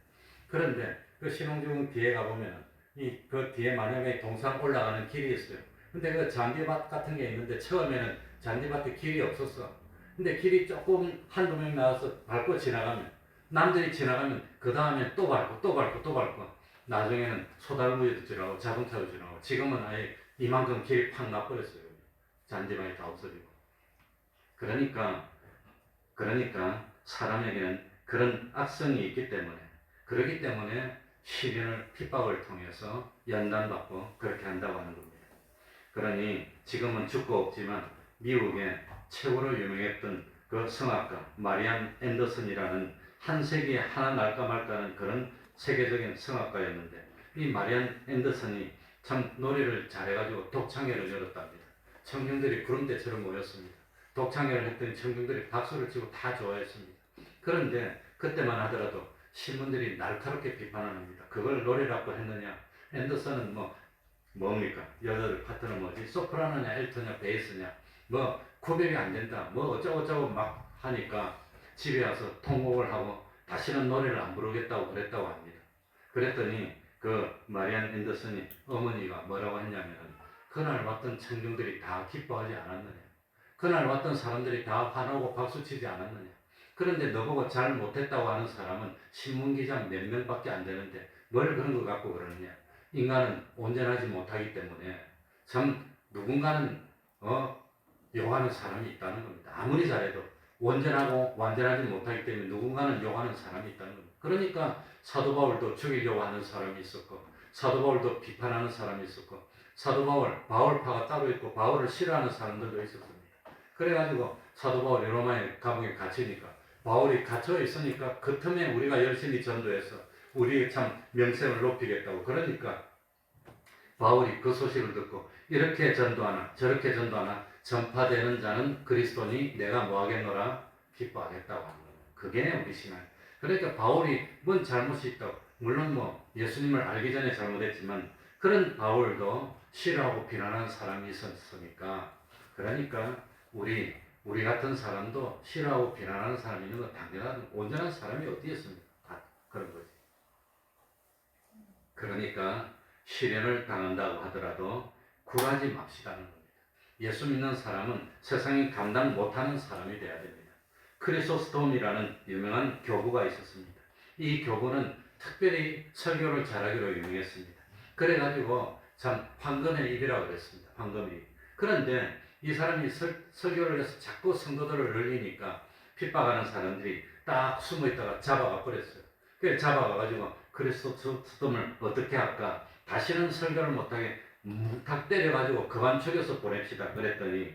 그런데 그 신흥주공 뒤에 가보면 이 그 뒤에 만약에 동산 올라가는 길이 있어요. 근데 그 잔디밭 같은 게 있는데 처음에는 잔디밭에 길이 없었어. 근데 길이 조금 한두 명 나와서 밟고 지나가면 남들이 지나가면 그 다음에 또 밟고 또 밟고 또 밟고 나중에는 소달구이도 지나가고 자동차도 지나가고 지금은 아예 이만큼 길이 팍 나버렸어요. 잔디밭이 다 없어지고. 그러니까 사람에게는 그런 악성이 있기 때문에 그렇기 때문에 시련을 핍박을 통해서 연단받고 그렇게 한다고 하는 겁니다. 그러니 지금은 죽고 없지만 미국에 최고로 유명했던 그 성악가 마리안 앤더슨이라는 한 세기에 하나 날까 말까하는 그런 세계적인 성악가였는데 이 마리안 앤더슨이 참 노래를 잘해가지고 독창회를 열었답니다. 청중들이 구름대처럼 모였습니다. 독창회를 했더니 청중들이 박수를 치고 다 좋아했습니다. 그런데 그때만 하더라도 신문들이 날카롭게 비판을 합니다. 그걸 노래라고 했느냐? 앤더슨은 뭡니까? 여자들 파트는 뭐지? 소프라노냐, 엘토냐, 베이스냐? 뭐 구별이 안 된다. 뭐 어쩌고저쩌고 막 하니까 집에 와서 통곡을 하고 다시는 노래를 안 부르겠다고 그랬다고 합니다. 그랬더니 그 마리안 앤더슨이 어머니가 뭐라고 했냐면 그날 왔던 청중들이 다 기뻐하지 않았느냐? 그날 왔던 사람들이 다 환호하고 박수치지 않았느냐? 그런데 너보고 잘 못했다고 하는 사람은 신문기자 몇 명밖에 안 되는데 뭘 그런 거 갖고 그러느냐? 인간은 온전하지 못하기 때문에 참 누군가는 욕하는 사람이 있다는 겁니다. 아무리 잘해도 온전하고 완전하지 못하기 때문에 누군가는 욕하는 사람이 있다는 겁니다. 그러니까 사도 바울도 죽이려고 하는 사람이 있었고 사도 바울도 비판하는 사람이 있었고 사도 바울파가 따로 있고 바울을 싫어하는 사람들도 있었습니다. 그래가지고 사도 바울이 로마의 감옥에 갇히니까 바울이 갇혀 있으니까 그 틈에 우리가 열심히 전도해서 우리의 참 명성을 높이겠다고. 그러니까 바울이 그 소식을 듣고 이렇게 전도하나 저렇게 전도하나 전파되는 자는 그리스도니 내가 뭐하겠노라 기뻐하겠다고 하는 거예요. 그게 우리 신앙. 그러니까 바울이 뭔 잘못이 있다고, 물론 뭐 예수님을 알기 전에 잘못했지만 그런 바울도 싫어하고 비난하는 사람이 있었으니까, 그러니까 우리 같은 사람도 싫어하고 비난하는 사람이 있는 건 당연한, 온전한 사람이 어디 있습니까? 다 그런 거지. 그러니까 시련을 당한다고 하더라도 굴하지 맙시다는 겁니다. 예수 믿는 사람은 세상이 감당 못하는 사람이 돼야 됩니다. 크리소스톰이라는 유명한 교부가 있었습니다. 이 교부는 특별히 설교를 잘하기로 유명했습니다. 그래가지고 참 황금의 입이라고 그랬습니다. 황금의 입. 그런데 이 사람이 설교를 해서 자꾸 성도들을 늘리니까 핍박하는 사람들이 딱 숨어있다가 잡아가 버렸어요. 그래서 잡아가가지고 크리소스톰을 어떻게 할까? 다시는 설교를 못하게 탁 때려가지고 그만 죽여서 보냅시다. 그랬더니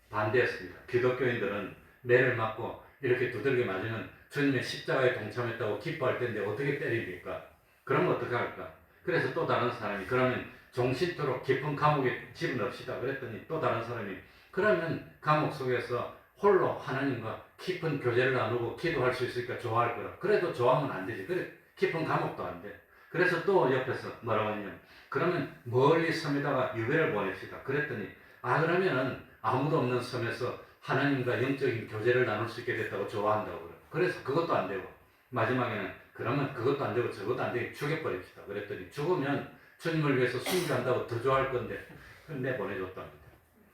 반대했습니다. 기독교인들은 매를 맞고 이렇게 두들겨 맞으면 주님의 십자가에 동참했다고 기뻐할 텐데 어떻게 때립니까? 그러면 어떻게 할까? 그래서 또 다른 사람이 그러면 종신토록 깊은 감옥에 집어넣읍시다. 그랬더니 또 다른 사람이 그러면 감옥 속에서 홀로 하나님과 깊은 교제를 나누고 기도할 수 있으니까 좋아할 거라. 그래도 좋아하면 안 되지. 그래 깊은 감옥도 안 돼. 그래서 또 옆에서 뭐라고 하냐면 그러면 멀리 섬에다가 유배를 보냅시다. 그랬더니 그러면은 아무도 없는 섬에서 하나님과 영적인 교제를 나눌 수 있게 됐다고 좋아한다고 그래. 그래서 그것도 안 되고 마지막에는 그러면 그것도 안 되고 저것도 안 되게 죽여버립시다. 그랬더니 죽으면 주님을 위해서 순교한다고 더 좋아할 건데 내보내줬답니다.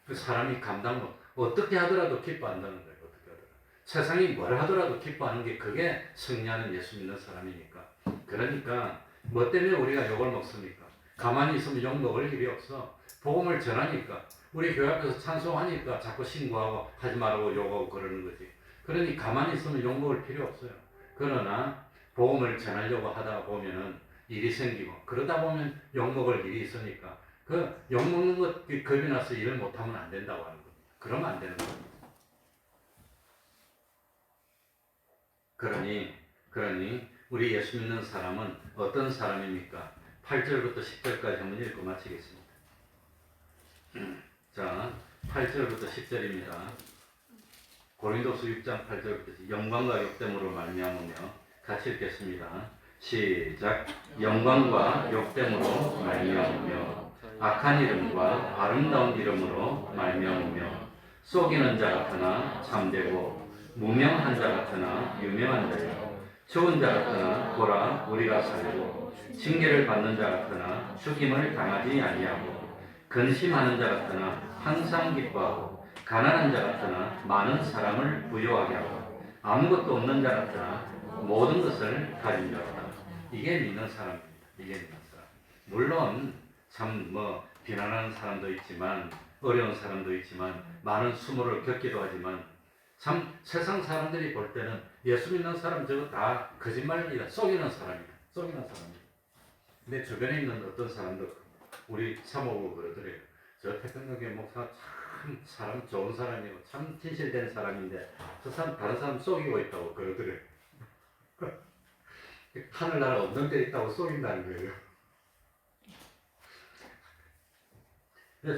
그 사람이 감당 못, 어떻게 하더라도 기뻐한다는 거예요. 어떻게 하더라도. 세상이 뭘 하더라도 기뻐하는 게 그게 승리하는 예수 믿는 사람이니까. 그러니까 뭐 때문에 우리가 욕을 먹습니까? 가만히 있으면 욕 먹을 일이 없어. 복음을 전하니까 우리 교회 앞에서 찬송하니까 자꾸 신고하고 하지 말라고 욕하고 그러는 거지. 그러니 가만히 있으면 욕 먹을 필요 없어요. 그러나 복음을 전하려고 하다 보면은 일이 생기고 그러다 보면 욕 먹을 일이 있으니까 그 욕 먹는 것 겁이 나서 일을 못하면 안 된다고 하는 겁니다. 그러면 안 되는 겁니다. 그러니 우리 예수 믿는 사람은 어떤 사람입니까? 8절부터 10절까지 한번 읽고 마치겠습니다. 자, 8절부터 10절입니다. 고린도서 6장 8절부터 영광과 욕됨으로 말미암으며 같이 읽겠습니다. 시작. 영광과 욕됨으로 말미암으며 악한 이름과 아름다운 이름으로 말미암으며 속이는 자 같으나 참되고 무명한 자 같으나 유명한 자요 좋은 자 같으나 보라 우리가 살고 징계를 받는 자 같으나 죽임을 당하지 아니하고 근심하는 자 같으나 항상 기뻐하고 가난한 자 같으나 많은 사람을 부유하게 하고 아무것도 없는 자 같으나 모든 것을 가진 자다. 이게 믿는 사람입니다. 이게 믿는 사람. 물론 참 뭐 비난하는 사람도 있지만 어려운 사람도 있지만 많은 수모를 겪기도 하지만 참 세상 사람들이 볼 때는 예수 믿는 사람 저거 다 거짓말입니다. 속이는 사람이다. 속이는 사람이다. 내 주변에 있는 어떤 사람도 우리 사모고 그러더래요. 저 태평교회 목사 참 사람 좋은 사람이고 참 진실된 사람인데 저 사람 다른 사람 속이고 있다고 그러더래요. 하늘나라 없는 데 있다고 속인다는 거예요.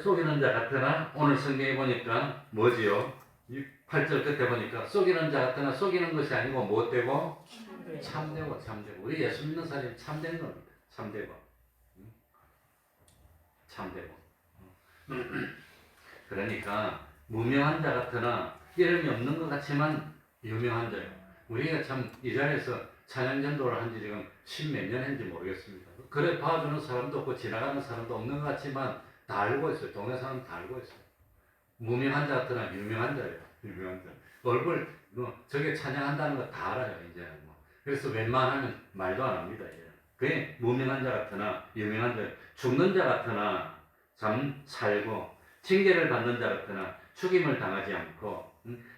속이는 자 같으나 오늘 성경에 보니까 뭐지요? 8절 끝에 보니까 속이는 자 같으나 속이는 것이 아니고 무엇되고? 참되고 참되고. 우리 예수 믿는 사람이 참된 겁니다. 참되고 참되고. 그러니까 무명한 자 같으나 이름이 없는 것 같지만 유명한 자예요. 우리가 참 이 자리에서 찬양 전도를 한 지 지금 10몇 년 했는지 모르겠습니다. 그래 봐주는 사람도 없고 지나가는 사람도 없는 것 같지만 다 알고 있어요. 동네 사람 다 알고 있어요. 무명한 자 같으나 유명한 자예요. 유명한 자. 얼굴 저게 찬양한다는 거 다 알아요. 이제 뭐. 그래서 웬만하면 말도 안 합니다. 이제. 그게 무명한 자 같으나 유명한 자, 죽는 자 같으나 참 살고 징계를 받는 자 같으나 죽임을 당하지 않고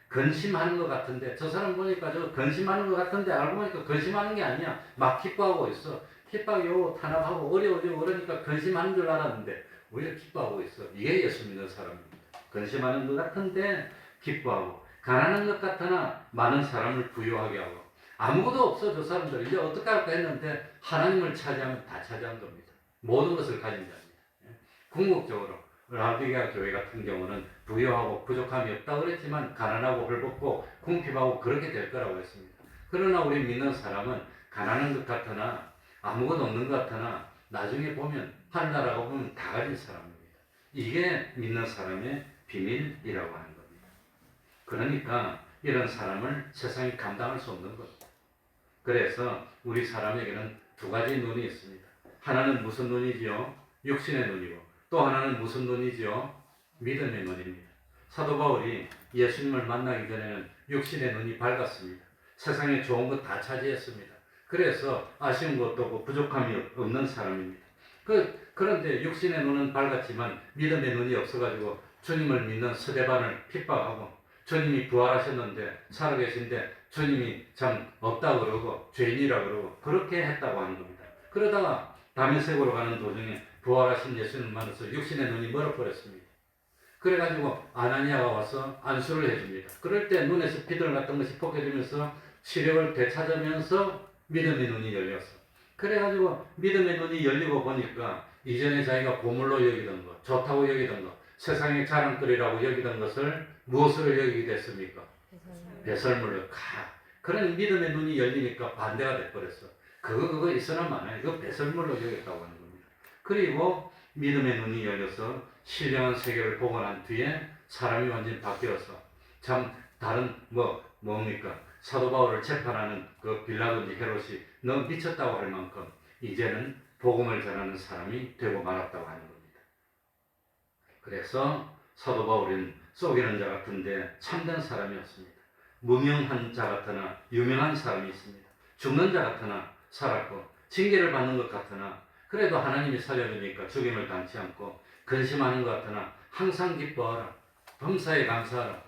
근심하는 것 같은데 저 사람 보니까 저 근심하는 것 같은데 알고 보니까 근심하는 게 아니야. 막 기뻐하고 있어. 기뻐하고 탄압하고 어려워지고 그러니까 근심하는 줄 알았는데 오히려 기뻐하고 있어. 이게 예수 믿는 사람입니다. 근심하는 것 같은데 기뻐하고 가난한 것 같으나 많은 사람을 부유하게 하고 아무것도 없어 저 사람들 이제 어떻게 할까 했는데 하나님을 차지하면 다 차지한 겁니다. 모든 것을 가진 자입니다. 예. 궁극적으로 라디가 교회 같은 경우는 부유하고 부족함이 없다고 그랬지만 가난하고 헐벗고 궁핍하고 그렇게 될 거라고 했습니다. 그러나 우리 믿는 사람은 가난한 것 같으나 아무것도 없는 것 같으나 나중에 보면 하늘나라가 보면 다 가진 사람입니다. 이게 믿는 사람의 비밀이라고 하는 겁니다. 그러니까 이런 사람을 세상이 감당할 수 없는 겁니다. 그래서 우리 사람에게는 두 가지 눈이 있습니다. 하나는 무슨 눈이지요? 육신의 눈이고 또 하나는 무슨 눈이지요? 믿음의 눈입니다. 사도 바울이 예수님을 만나기 전에는 육신의 눈이 밝았습니다. 세상에 좋은 것 다 차지했습니다. 그래서 아쉬운 것도 없고 부족함이 없는 사람입니다. 그런데 육신의 눈은 밝았지만 믿음의 눈이 없어가지고 주님을 믿는 스데반을 핍박하고 주님이 부활하셨는데 살아계신데 주님이 참 없다고 그러고 죄인이라고 그러고 그렇게 했다고 하는 겁니다. 그러다가 다메섹으로 가는 도중에 부활하신 예수님을 만나서 육신의 눈이 멀어버렸습니다. 그래가지고 아나니아가 와서 안수를 해줍니다. 그럴 때 눈에서 피들 같은 것이 벗겨지면서 시력을 되찾으면서 믿음의 눈이 열렸어. 그래가지고 믿음의 눈이 열리고 보니까 이전에 자기가 보물로 여기던 것, 좋다고 여기던 것, 세상의 자랑거리라고 여기던 것을 무엇으로 여기게 됐습니까? 배설물로 그런 믿음의 눈이 열리니까 반대가 돼버렸어. 그거 있으나 마나 이거 배설물로 여겼다고 하는 겁니다. 그리고 믿음의 눈이 열려서 신령한 세계를 보고 난 뒤에 사람이 완전히 바뀌어서 참 다른 뭡니까? 사도 바울을 재판하는 그 빌라도니 헤롯이 너 미쳤다고 할 만큼 이제는 복음을 전하는 사람이 되고 말았다고 하는 겁니다. 그래서 사도 바울은 속이는 자 같은데 참된 사람이었습니다. 무명한 자 같으나 유명한 사람이 있습니다. 죽는 자 같으나 살았고 징계를 받는 것 같으나 그래도 하나님이 살려주니까 죽임을 당치 않고 근심하는 것 같으나 항상 기뻐하라. 범사에 감사하라.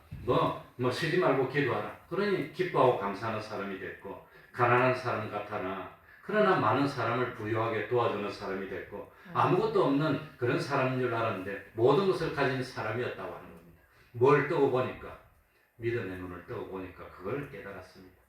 쉬지 말고 기도하라. 그러니 기뻐하고 감사하는 사람이 됐고 가난한 사람 같으나 그러나 많은 사람을 부유하게 도와주는 사람이 됐고 아무것도 없는 그런 사람인 줄 알았는데 모든 것을 가진 사람이었다고 하는 겁니다. 뭘 뜨고 보니까 믿음의 눈을 뜨고 보니까 그걸 깨달았습니다.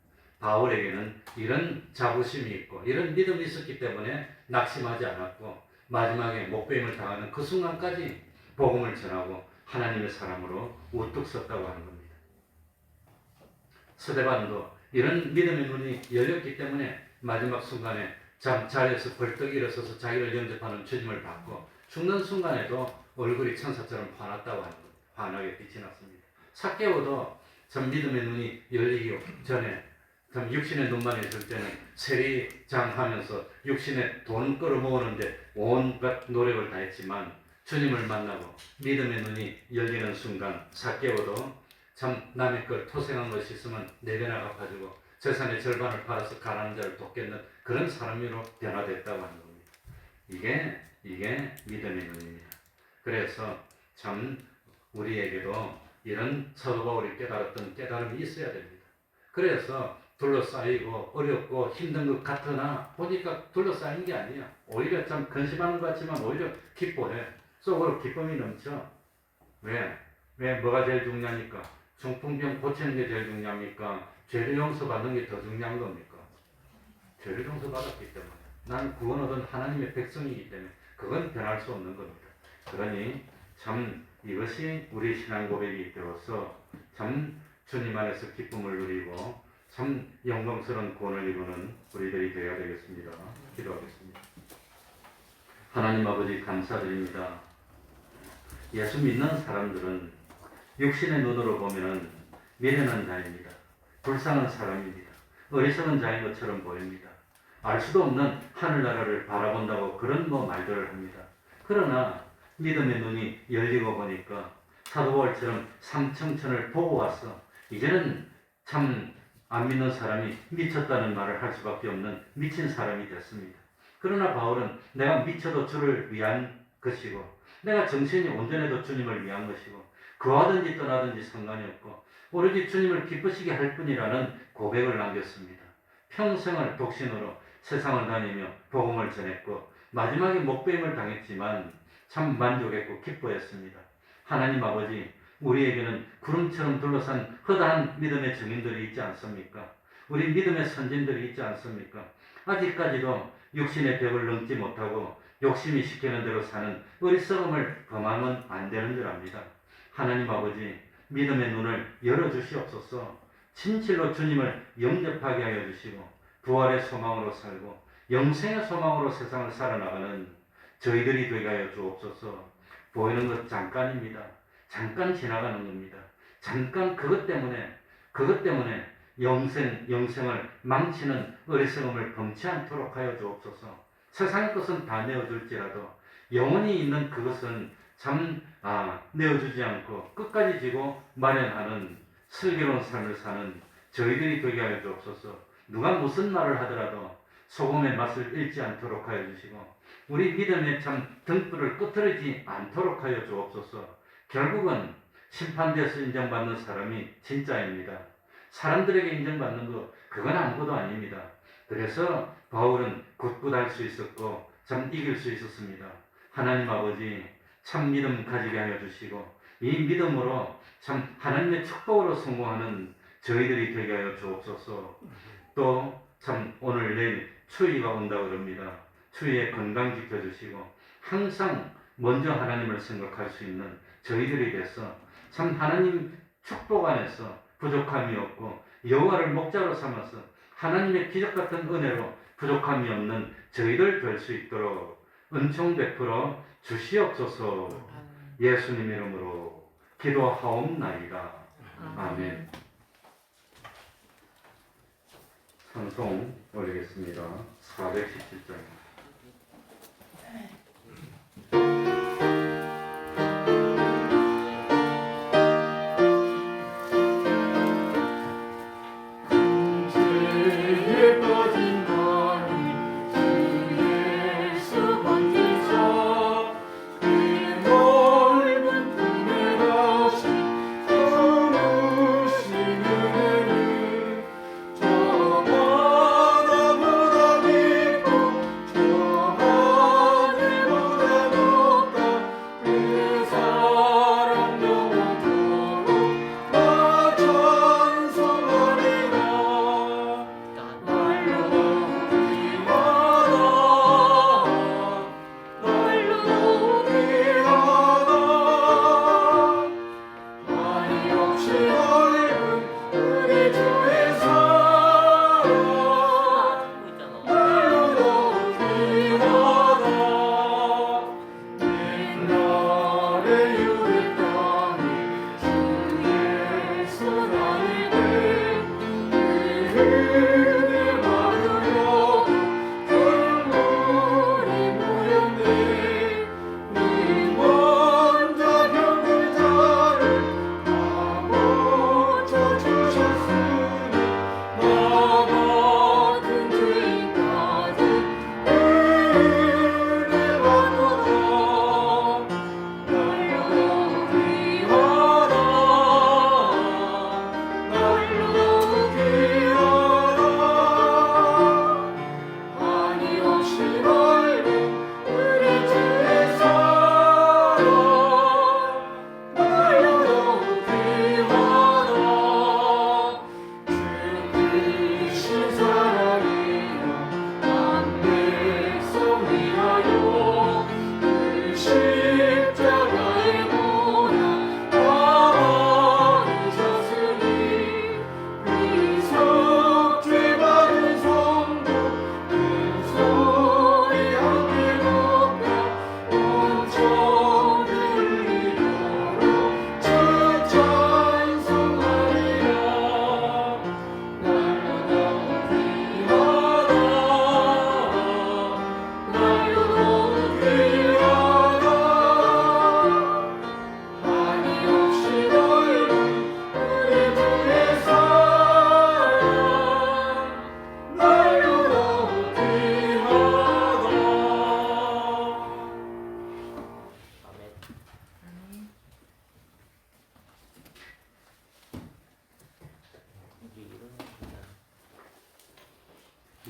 바울에게는 이런 자부심이 있고 이런 믿음이 있었기 때문에 낙심하지 않았고 마지막에 목배임을 당하는 그 순간까지 복음을 전하고 하나님의 사람으로 우뚝 섰다고 하는 겁니다. 스데반도 이런 믿음의 눈이 열렸기 때문에 마지막 순간에 자리에서 벌떡 일어서서 자기를 영접하는 주님을 받고 죽는 순간에도 얼굴이 천사처럼 환했다고 하는 겁니다. 환하게 빛이 났습니다. 삭개오도 참 믿음의 눈이 열리기 전에 참 육신의 눈만 있을 때는 세리장하면서 육신의 돈 끌어모으는데 온갖 노력을 다했지만 주님을 만나고 믿음의 눈이 열리는 순간 삭개오도 참 남의 걸 토생한 것이 있으면 네 배나 갚아주고 재산의 절반을 팔아서 가난한 자를 돕겠는 그런 사람으로 변화됐다고 하는 겁니다. 이게 믿음의 눈입니다. 그래서 참 우리에게도 이런 사도 바울이 깨달았던 깨달음이 있어야 됩니다. 그래서 둘러싸이고 어렵고 힘든 것 같으나 보니까 둘러싸인 게 아니야. 오히려 참 근심하는 것 같지만 오히려 기뻐해. 속으로 기쁨이 넘쳐. 왜 뭐가 제일 중요하니까? 중풍병 고치는 게 제일 중요합니까? 죄를 용서받는 게 더 중요한 겁니까? 죄를 용서받았기 때문에 난 구원 얻은 하나님의 백성이기 때문에 그건 변할 수 없는 겁니다. 그러니 참 이것이 우리 신앙 고백이 되어서 참 주님 안에서 기쁨을 누리고 참 영광스러운 구원을 이루는 우리들이 되어야 되겠습니다. 기도하겠습니다. 하나님 아버지 감사드립니다. 예수 믿는 사람들은 육신의 눈으로 보면 미련한 자입니다. 불쌍한 사람입니다. 어리석은 자인 것처럼 보입니다. 알 수도 없는 하늘나라를 바라본다고 그런 말들을 합니다. 그러나 믿음의 눈이 열리고 보니까 사도 바울처럼 삼청천을 보고 왔어. 이제는 참 안 믿는 사람이 미쳤다는 말을 할 수밖에 없는 미친 사람이 됐습니다. 그러나 바울은 내가 미쳐도 주를 위한 것이고 내가 정신이 온전해도 주님을 위한 것이고 거하든지 떠나든지 상관이 없고 오로지 주님을 기쁘시게 할 뿐이라는 고백을 남겼습니다. 평생을 독신으로 세상을 다니며 복음을 전했고 마지막에 목배임을 당했지만 참 만족했고 기뻐했습니다. 하나님 아버지, 우리에게는 구름처럼 둘러싼 허다한 믿음의 증인들이 있지 않습니까? 우리 믿음의 선진들이 있지 않습니까? 아직까지도 육신의 벽을 넘지 못하고 욕심이 시키는 대로 사는 어리석음을 범하면 안 되는 줄 압니다. 하나님 아버지, 믿음의 눈을 열어주시옵소서. 진실로 주님을 영접하게 하여 주시고 부활의 소망으로 살고 영생의 소망으로 세상을 살아나가는 저희들이 되게 하여 주옵소서. 보이는 것 잠깐입니다. 잠깐 지나가는 겁니다. 잠깐 그것 때문에 영생을 망치는 어리석음을 범치 않도록 하여 주옵소서. 세상의 것은 다 내어줄지라도 영원히 있는 그것은 내어주지 않고 끝까지 지고 마련하는 슬기로운 삶을 사는 저희들이 되게 하여 주옵소서. 누가 무슨 말을 하더라도 소금의 맛을 잃지 않도록 하여 주시고 우리 믿음의 참 등불을 끄트리지 않도록 하여 주옵소서. 결국은 심판대에서 인정받는 사람이 진짜입니다. 사람들에게 인정받는 것 그건 아무것도 아닙니다. 그래서 바울은 굳굳할 수 있었고 참 이길 수 있었습니다. 하나님 아버지 참 믿음 가지게 하여 주시고 이 믿음으로 참 하나님의 축복으로 성공하는 저희들이 되게 하여 주옵소서. 또 참 오늘 내일 추위가 온다 그럽니다. 추위에 건강 지켜주시고 항상 먼저 하나님을 생각할 수 있는 저희들이 돼서 참 하나님 축복 안에서 부족함이 없고 여호와를 목자로 삼아서 하나님의 기적 같은 은혜로 부족함이 없는 저희들 될 수 있도록 은총 베풀어 주시옵소서. 예수님 이름으로 기도하옵나이다. 아멘. 찬송 올리겠습니다. 417장.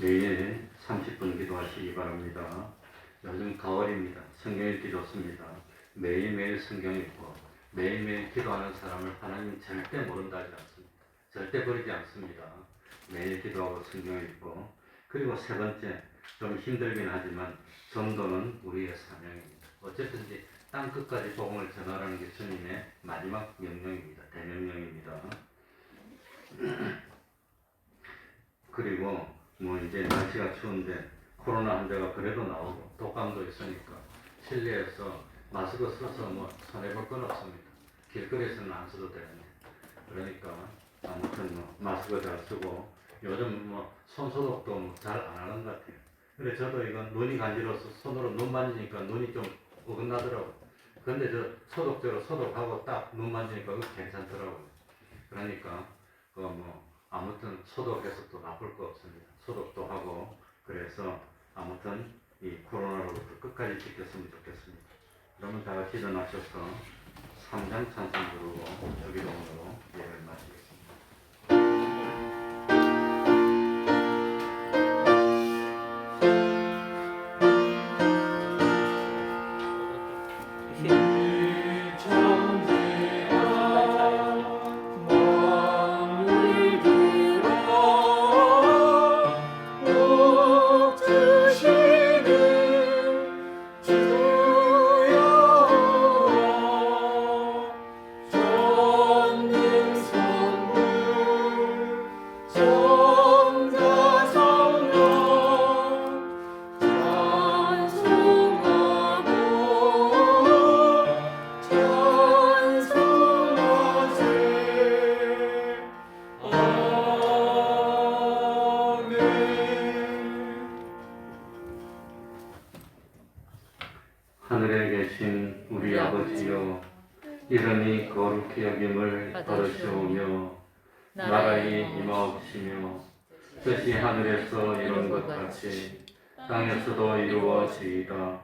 매일 30분 기도하시기 바랍니다. 요즘 가을입니다. 성경 읽기 좋습니다. 매일매일 성경 읽고 매일매일 기도하는 사람을 하나님은 절대 모른다 하지 않습니다. 절대 버리지 않습니다. 매일 기도하고 성경 읽고, 그리고 세 번째, 좀 힘들긴 하지만 전도는 우리의 사명입니다. 어쨌든지 땅 끝까지 복음을 전하라는 게 주님의 마지막 명령입니다. 대명령입니다. 그리고 뭐 이제 날씨가 추운데 코로나 환자가 그래도 나오고 독감도 있으니까 실내에서 마스크 써서 뭐 손해볼 건 없습니다. 길거리에서는 안 써도 되는데, 그러니까 아무튼 뭐 마스크 잘 쓰고, 요즘 뭐 손소독도 뭐 잘 안 하는 것 같아요. 근데 저도 이건 눈이 간지러워서 손으로 눈 만지니까 눈이 좀 어긋나더라고요. 근데 저 소독제로 소독하고 딱 눈 만지니까 그거 괜찮더라고요. 그러니까 그 뭐 아무튼 소독해서 또 나쁠 거 없습니다. 소독도 하고, 그래서 아무튼 이 코로나로부터 끝까지 지켰으면 좋겠습니다. 그러면 다 같이 일어나셔서 3장 찬송 부르고 주기도문으로 예배를 마치겠습니다. 하늘에 계신 우리 아버지여, 이름이 거룩히 여김을 받으시오며 나라의 임하옵시며 뜻이 하늘에서 이룬 것 같이 땅에서도 이루어지이다.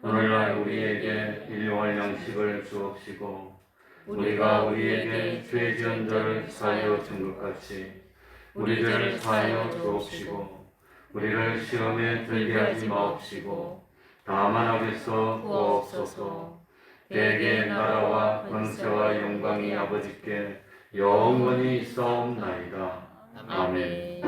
오늘날 우리에게 일용할 양식을 주옵시고, 우리가 우리에게 죄 지은 자를 사하여 준 것 같이 우리 죄를 사하여 주옵시고, 우리를 시험에 들게 하지 마옵시고 다만 악에서 구하옵소서. 대개 나라와 권세와 영광이 아버지께 영원히 있사옵나이다. 아멘.